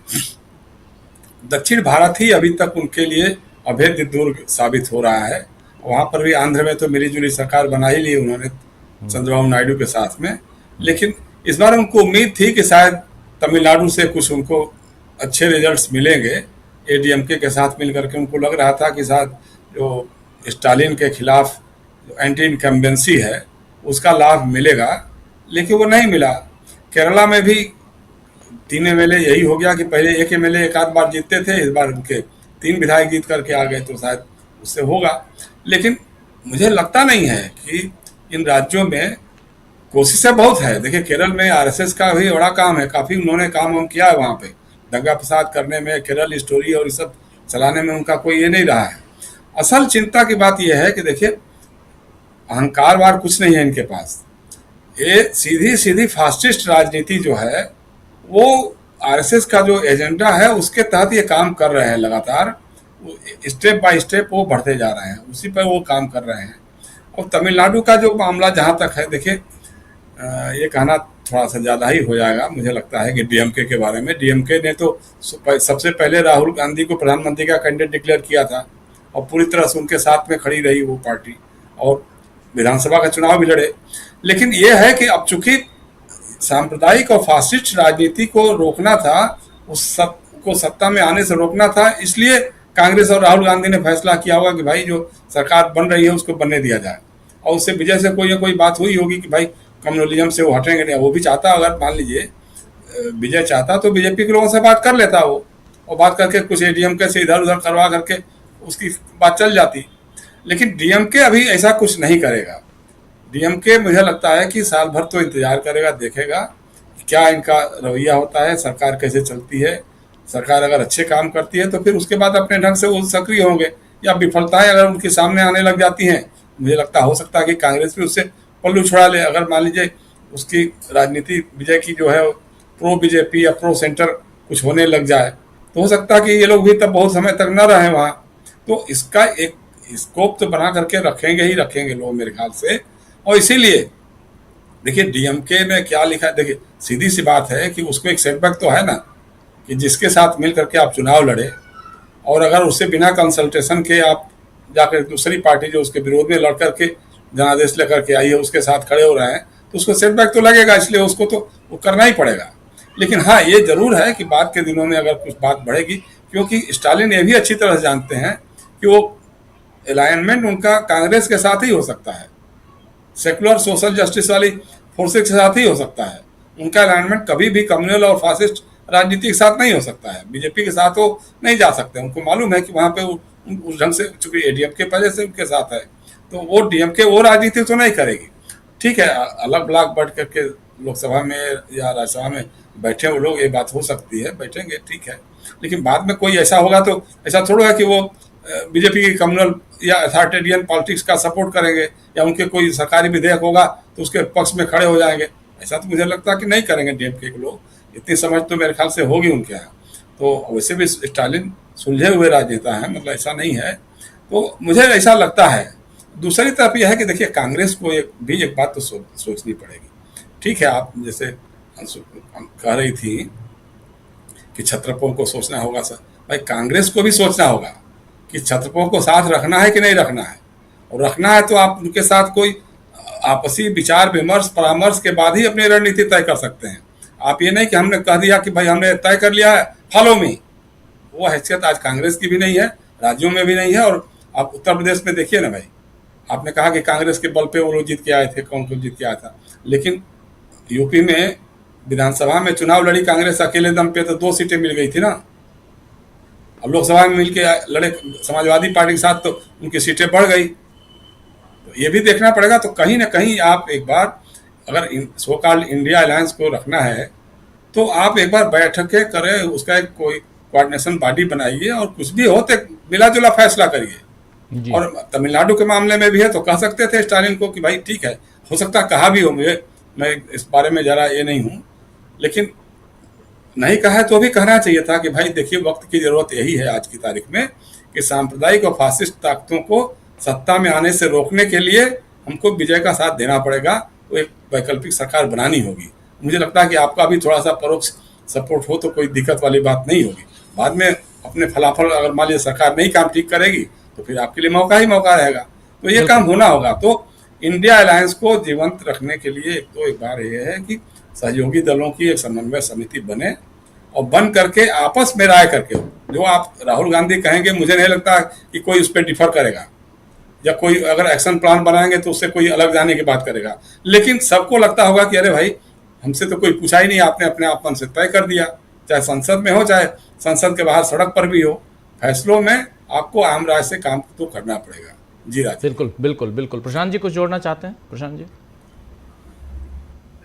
दक्षिण भारत ही अभी तक उनके लिए अभेद्य दुर्ग साबित हो रहा है। वहाँ पर भी आंध्र में तो मिलीजुली सरकार बना ही ली उन्होंने चंद्रबाबू नायडू के साथ में, लेकिन इस बार उनको उम्मीद थी कि शायद तमिलनाडु से कुछ उनको अच्छे रिजल्ट्स मिलेंगे। ADMK के साथ मिलकर के उनको लग रहा था कि शायद जो स्टालिन के खिलाफ जो एंटी इनकम्बेंसी है उसका लाभ मिलेगा, लेकिन वो नहीं मिला। केरला में भी 3 MLA यही हो गया कि पहले 1 MLA एक आध बार जीतते थे, इस बार उनके 3 विधायक जीत करके आ गए, तो शायद उससे होगा। लेकिन मुझे लगता नहीं है कि इन राज्यों में कोशिशें बहुत है। देखिए, केरल में RSS का भी बड़ा काम है, काफ़ी उन्होंने काम किया है वहाँ पे, दंगा फसाद करने में, केरल स्टोरी और ये सब चलाने में उनका कोई ये नहीं रहा है। असल चिंता की बात यह है कि देखिए, अहंकारवाद कुछ नहीं है इनके पास। ये सीधी सीधी फास्टिस्ट राजनीति जो है वो RSS का जो एजेंडा है उसके तहत ये काम कर रहे हैं। लगातार स्टेप बाय स्टेप वो बढ़ते जा रहे हैं, उसी पर वो काम कर रहे हैं। और तमिलनाडु का जो मामला जहाँ तक है, देखिए ये कहना थोड़ा सा ज़्यादा ही हो जाएगा मुझे लगता है कि DMK के बारे में। DMK ने तो सबसे पहले राहुल गांधी को प्रधानमंत्री का कैंडिडेट डिक्लेयर किया था और पूरी तरह से उनके साथ में खड़ी रही वो पार्टी, और विधानसभा का चुनाव भी लड़े। लेकिन ये है कि अब चूंकि सांप्रदायिक और फासिस्ट राजनीति को रोकना था, उस सब को सत्ता में आने से रोकना था, इसलिए कांग्रेस और राहुल गांधी ने फैसला किया होगा कि भाई जो सरकार बन रही है उसको बनने दिया जाए। और उससे विजय से कोई ना कोई बात हुई होगी कि भाई कम्युनलिज्म से वो हटेंगे नहीं। वो भी चाहता, अगर मान लीजिए विजय चाहता तो बीजेपी के लोगों से बात कर लेता वो, और बात करके कुछ ADMK से इधर उधर करवा करके उसकी बात चल जाती। लेकिन DMK अभी ऐसा कुछ नहीं करेगा। DMK मुझे लगता है कि साल भर तो इंतजार करेगा, देखेगा क्या इनका रवैया होता है, सरकार कैसे चलती है। सरकार अगर अच्छे काम करती है तो फिर उसके बाद अपने ढंग से वो सक्रिय होंगे, या विफलताएं अगर उनके सामने आने लग जाती हैं, मुझे हो सकता है कि कांग्रेस भी उससे पल्लू छुड़ा ले। अगर मान लीजिए उसकी राजनीति विजय की जो है प्रो BJP या प्रो सेंटर कुछ होने लग जाए, तो हो सकता है कि ये लोग भी तब बहुत समय तक न रहे वहाँ। तो इसका एक स्कोप तो बना करके रखेंगे ही रखेंगे लोग मेरे ख्याल से। और इसीलिए देखिए डीएमके ने क्या लिखा है, देखिए सीधी सी बात है कि उसको एक सेटबैक तो है ना कि जिसके साथ मिल करके आप चुनाव लड़े और अगर उससे बिना कंसल्टेशन के आप जाकर दूसरी पार्टी जो उसके विरोध में लड़ करके जनादेश लेकर के आई है उसके साथ खड़े हो रहे हैं तो उसको सेटबैक तो लगेगा, इसलिए उसको तो वो करना ही पड़ेगा। लेकिन हाँ ये जरूर है कि बाद के दिनों में अगर कुछ बात बढ़ेगी, क्योंकि स्टालिन ये भी अच्छी तरह से जानते हैं कि वो अलाइनमेंट उनका कांग्रेस के साथ ही हो सकता है, सेकुलर सोशल जस्टिस वाली फोर्सेस के साथ ही हो सकता है। उनका अलाइनमेंट कभी भी कम्युनल और फासिस्ट राजनीति के साथ नहीं हो सकता है, बीजेपी के साथ वो नहीं जा सकते। उनको मालूम है कि वहाँ पे उस ढंग से, चूंकि एडीएमके पहले से उनके साथ है तो वो डीएमके वो राजनीति तो नहीं करेगी। ठीक है, अलग ब्लॉक बढ़ करके लोकसभा में या राज्यसभा में बैठे वो लोग, ये बात हो सकती है, बैठेंगे ठीक है। लेकिन बाद में कोई ऐसा होगा तो ऐसा थोड़ा है कि वो बीजेपी की कम्युनल या अथॉरिटेरियन पॉलिटिक्स का सपोर्ट करेंगे या उनके कोई सरकारी विधेयक होगा तो उसके पक्ष में खड़े हो जाएंगे। ऐसा तो मुझे लगता है कि नहीं करेंगे डीएमके के लोग, इतनी समझ तो मेरे ख्याल से होगी उनके यहाँ। तो वैसे भी स्टालिन सुलझे हुए राजनेता हैं, मतलब ऐसा नहीं है। तो मुझे ऐसा लगता है। दूसरी तरफ यह है कि देखिए कांग्रेस को एक बात तो सोचनी पड़ेगी। ठीक है, आप जैसे कह रही थी कि छत्रपों को सोचना होगा, सर भाई कांग्रेस को भी सोचना होगा कि छत्रपों को साथ रखना है कि नहीं रखना है। और रखना है तो आप उनके साथ कोई आपसी विचार विमर्श परामर्श के बाद ही अपनी रणनीति तय कर सकते हैं। आप ये नहीं कि हमने कह दिया कि भाई हमने तय कर लिया है फॉलो मी, वो हैसियत आज कांग्रेस की भी नहीं है, राज्यों में भी नहीं है। और आप उत्तर प्रदेश में देखिए ना भाई, आपने कहा कि कांग्रेस के बल पे वो लोग जीत के आए थे, कौन जीत के आया था, लेकिन यूपी में विधानसभा में चुनाव लड़ी कांग्रेस अकेले दम पे तो 2 सीटें मिल गई थी ना। अब लोकसभा में मिलके लड़े समाजवादी पार्टी के साथ तो उनकी सीटें बढ़ गई। तो ये भी देखना पड़ेगा। तो कहीं ना कहीं आप एक बार अगर सो कॉल्ड इंडिया अलायंस को रखना है तो आप एक बार बैठकें करें, उसका एक कोई कोऑर्डिनेशन बॉडी बनाइए और कुछ भी हो तो मिला जुला फैसला करिए। और तमिलनाडु के मामले में भी है तो कह सकते थे स्टालिन को कि भाई ठीक है, हो सकता कहा भी हो, मैं इस बारे में जरा ये नहीं हूँ, लेकिन नहीं कहा है तो भी कहना चाहिए था कि भाई देखिए वक्त की जरूरत यही है आज की तारीख में कि सांप्रदायिक और फासिस्ट ताकतों को सत्ता में आने से रोकने के लिए हमको विजय का साथ देना पड़ेगा, तो एक वैकल्पिक सरकार बनानी होगी। मुझे लगता है कि आपका भी थोड़ा सा परोक्ष सपोर्ट हो तो कोई दिक्कत वाली बात नहीं होगी। बाद में अपने फलाफल अगर मान लीजिए सरकार नहीं काम ठीक करेगी तो फिर आपके लिए मौका ही मौका रहेगा। तो ये काम होना होगा। तो इंडिया अलायंस को जीवंत रखने के लिए एक बार ये है कि सहयोगी दलों की एक समन्वय समिति बने और बन करके आपस में राय करके, जो आप राहुल गांधी कहेंगे मुझे नहीं लगता कि कोई उस पर डिफर करेगा, या कोई अगर एक्शन प्लान बनाएंगे तो उससे कोई अलग जाने की बात करेगा। लेकिन सबको लगता होगा कि अरे भाई हमसे तो कोई पूछा ही नहीं, आपने अपने आप मन से तय कर दिया, चाहे संसद में हो चाहे संसद के बाहर सड़क पर भी हो, फैसलों में आपको आम राय से काम तो करना पड़ेगा। जी राज। बिल्कुल बिल्कुल बिल्कुल। प्रशांत जी कुछ जोड़ना चाहते हैं? प्रशांत जी।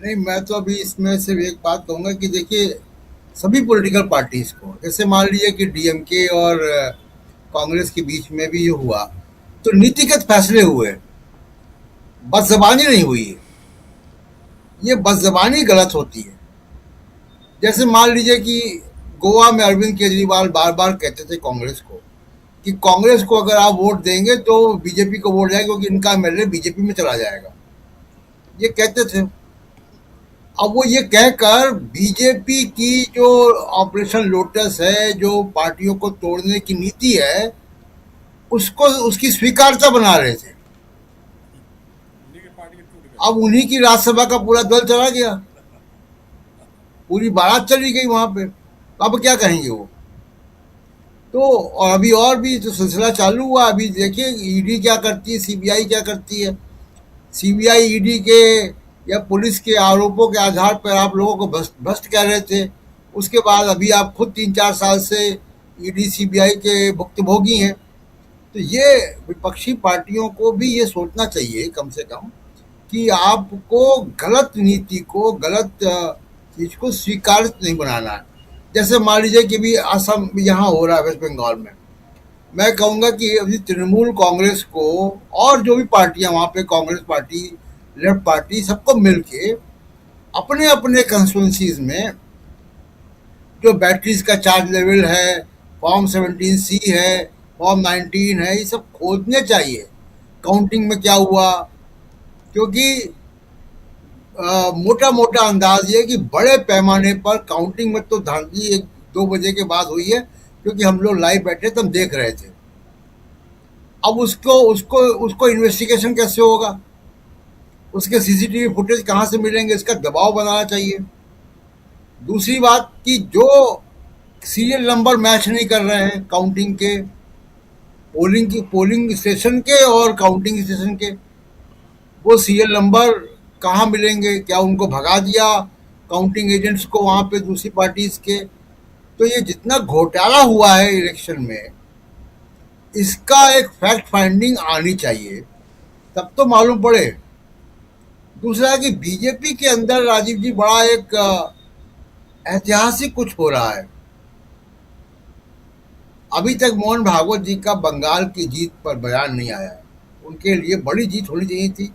नहीं, मैं तो अभी इसमें सिर्फ एक बात कहूंगा कि देखिए सभी पॉलिटिकल पार्टीज को, जैसे मान लीजिए कि डीएमके और कांग्रेस के बीच में भी ये हुआ तो नीतिगत फैसले हुए, बदजबानी नहीं हुई है। ये बदजबानी गलत होती है। जैसे मान लीजिए कि गोवा में अरविंद केजरीवाल बार बार कहते थे कांग्रेस को कि कांग्रेस को अगर आप वोट देंगे तो बीजेपी को वोट जाएगा क्योंकि इनका एमएलए बीजेपी में चला जाएगा, ये कहते थे। अब वो ये कहकर बीजेपी की जो ऑपरेशन लोटस है, जो पार्टियों को तोड़ने की नीति है, उसको उसकी स्वीकारता बना रहे थे। अब उन्हीं की राज्यसभा का पूरा दल चला गया, पूरी बारात चली गई वहां पे, अब क्या कहेंगे वो? तो और अभी और भी तो सिलसिला चालू हुआ। अभी देखिए ईडी क्या करती है, सीबीआई क्या करती है। सीबीआई ईडी के या पुलिस के आरोपों के आधार पर आप लोगों को भ्रष्ट कह रहे थे, उसके बाद अभी आप खुद 3-4 साल से ईडी सीबीआई के भुक्तभोगी हैं। तो ये विपक्षी पार्टियों को भी ये सोचना चाहिए कम से कम कि आपको गलत नीति को, गलत चीज को स्वीकार नहीं बनाना है। जैसे मान लीजिए कि भी असम यहाँ हो रहा है, वेस्ट बंगाल में, मैं कहूँगा कि अभी तृणमूल कांग्रेस को और जो भी पार्टियां वहाँ पे, कांग्रेस पार्टी, लेफ्ट पार्टी, सबको मिलके अपने अपने कंस्टिट्यूंसीज में जो बैटरीज का चार्ज लेवल है, फॉर्म 17C है, फॉर्म 19 है, ये सब खोदने चाहिए काउंटिंग में क्या हुआ। क्योंकि मोटा मोटा अंदाज ये कि बड़े पैमाने पर काउंटिंग में तो धांधली 1-2 बजे के बाद हुई है, क्योंकि हम लोग लाइव बैठे थे, हम देख रहे थे। अब उसको उसको उसको इन्वेस्टिगेशन कैसे होगा, उसके सीसीटीवी फुटेज कहाँ से मिलेंगे, इसका दबाव बनाना चाहिए। दूसरी बात कि जो सीरियल नंबर मैच नहीं कर रहे हैं काउंटिंग के, पोलिंग स्टेशन के और काउंटिंग स्टेशन के, वो सीरियल नंबर कहाँ मिलेंगे, क्या उनको भगा दिया काउंटिंग एजेंट्स को वहाँ पे दूसरी पार्टीज के। तो ये जितना घोटाला हुआ है इलेक्शन में, इसका एक फैक्ट फाइंडिंग आनी चाहिए, तब तो मालूम पड़े। दूसरा कि बीजेपी के अंदर राजीव जी बड़ा एक ऐतिहासिक कुछ हो रहा है। अभी तक मोहन भागवत जी का बंगाल की जीत पर बयान नहीं आया है। उनके लिए बड़ी जीत होनी चाहिए थी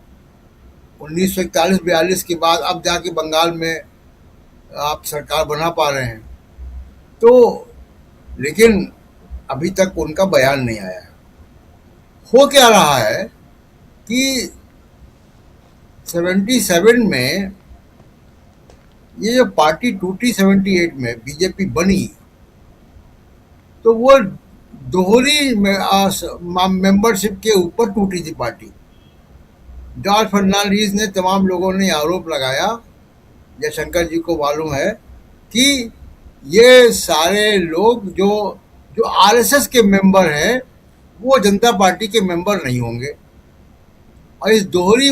1941-42 के बाद, अब जाके बंगाल में आप सरकार बना पा रहे हैं। तो लेकिन अभी तक उनका बयान नहीं आया है। हो क्या रहा है कि 77 में ये जो पार्टी टूटी, 78 में बीजेपी बनी, तो वो दोहरी मेंबरशिप के ऊपर टूटी थी पार्टी। जॉर्ज फर्नांडीज ने, तमाम लोगों ने आरोप लगाया, जयशंकर जी को मालूम है कि ये सारे लोग जो जो आरएसएस के मेंबर हैं वो जनता पार्टी के मेंबर नहीं होंगे, और इस दोहरी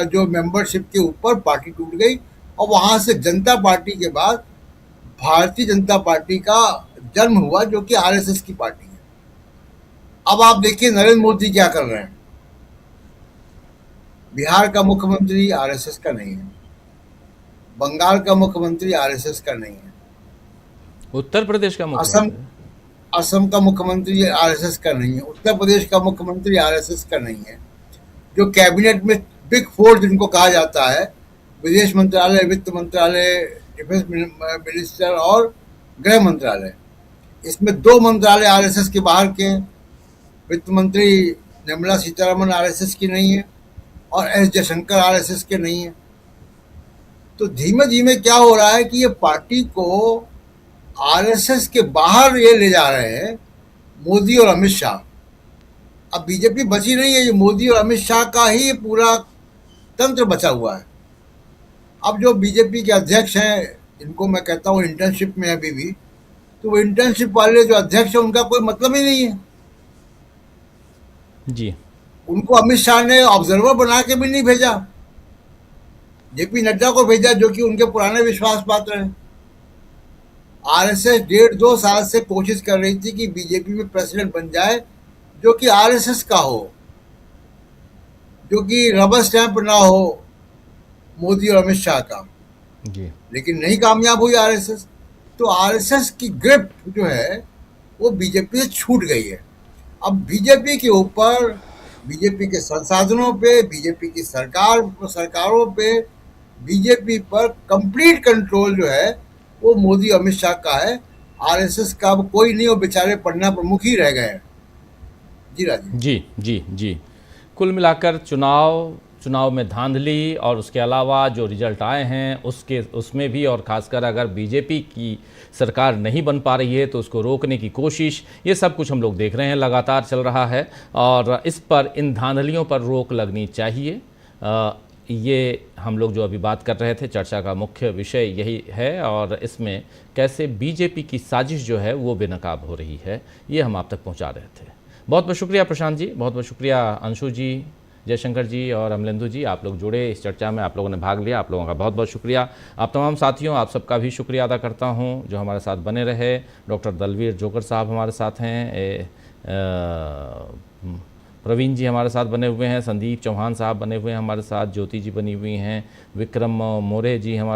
जो मेंबरशिप के ऊपर पार्टी टूट गई, और वहां से जनता पार्टी के बाद भारतीय जनता पार्टी का जन्म हुआ, जो कि आरएसएस की पार्टी है। अब आप देखिए नरेंद्र मोदी क्या कर रहे हैं। बिहार का मुख्यमंत्री आरएसएस का नहीं है, बंगाल का मुख्यमंत्री आरएसएस का नहीं है, उत्तर प्रदेश का मुख्यमंत्री, असम का मुख्यमंत्री आरएसएस का नहीं है, उत्तर प्रदेश का मुख्यमंत्री आरएसएस का नहीं है। जो कैबिनेट में बिग फोर जिनको कहा जाता है, विदेश मंत्रालय, वित्त मंत्रालय, डिफेंस मिनिस्टर और गृह मंत्रालय, इसमें 2 मंत्रालय आरएसएस के बाहर के हैं। वित्त मंत्री निर्मला सीतारमण आरएसएस की नहीं है, और एस जयशंकर आरएसएस के नहीं है। तो धीमे धीमे क्या हो रहा है कि ये पार्टी को आरएसएस के बाहर ये ले जा रहे हैं मोदी और अमित शाह। अब बीजेपी बची नहीं है, ये मोदी और अमित शाह का ही पूरा तंत्र बचा हुआ है। अब जो बीजेपी के अध्यक्ष हैं, जिनको मैं कहता हूँ इंटर्नशिप में अभी भी, तो वो इंटर्नशिप वाले जो अध्यक्ष हैं उनका कोई मतलब ही नहीं है जी। उनको अमित शाह ने ऑब्जर्वर बना के भी नहीं भेजा, जेपी नड्डा को भेजा, जो कि उनके पुराने विश्वास पात्र हैं। आरएसएस 1.5-2 साल से कोशिश कर रही थी कि बीजेपी में प्रेसिडेंट बन जाए जो कि आरएसएस का हो, जो कि रबर स्टैंप ना हो मोदी और अमित शाह का जी। लेकिन नहीं कामयाब हुई आरएसएस। तो आरएसएस की ग्रिप जो है वो बीजेपी से छूट गई है। अब बीजेपी के ऊपर, बीजेपी के संसाधनों पे, बीजेपी की सरकारों पे, बीजेपी पर कंप्लीट कंट्रोल जो है वो मोदी अमित शाह का है। आरएसएस का अब कोई नहीं, वो बेचारे पन्ना प्रमुख ही रह गए हैं। जी राजीव जी जी जी। कुल मिलाकर चुनाव में धांधली और उसके अलावा जो रिजल्ट आए हैं उसमें भी, और खासकर अगर बीजेपी की सरकार नहीं बन पा रही है तो उसको रोकने की कोशिश, ये सब कुछ हम लोग देख रहे हैं, लगातार चल रहा है। और इस पर, इन धांधलियों पर रोक लगनी चाहिए। ये हम लोग जो अभी बात कर रहे थे, चर्चा का मुख्य विषय यही है, और इसमें कैसे बीजेपी की साजिश जो है वो बेनकाब हो रही है, ये हम आप तक पहुँचा रहे थे। बहुत बहुत शुक्रिया प्रशांत जी, बहुत बहुत शुक्रिया अंशु जी, जयशंकर जी और अमलेंदु जी, आप लोग जुड़े इस चर्चा में, आप लोगों ने भाग लिया, आप लोगों का बहुत बहुत शुक्रिया। आप तमाम साथियों, आप सबका भी शुक्रिया अदा करता हूं जो हमारे साथ बने रहे। डॉक्टर दलवीर जोकर साहब हमारे साथ हैं, प्रवीण जी हमारे साथ बने हुए हैं, संदीप चौहान साहब बने हुए हैं हमारे साथ, ज्योति जी बनी हुई हैं, विक्रम मोरे जी हमारे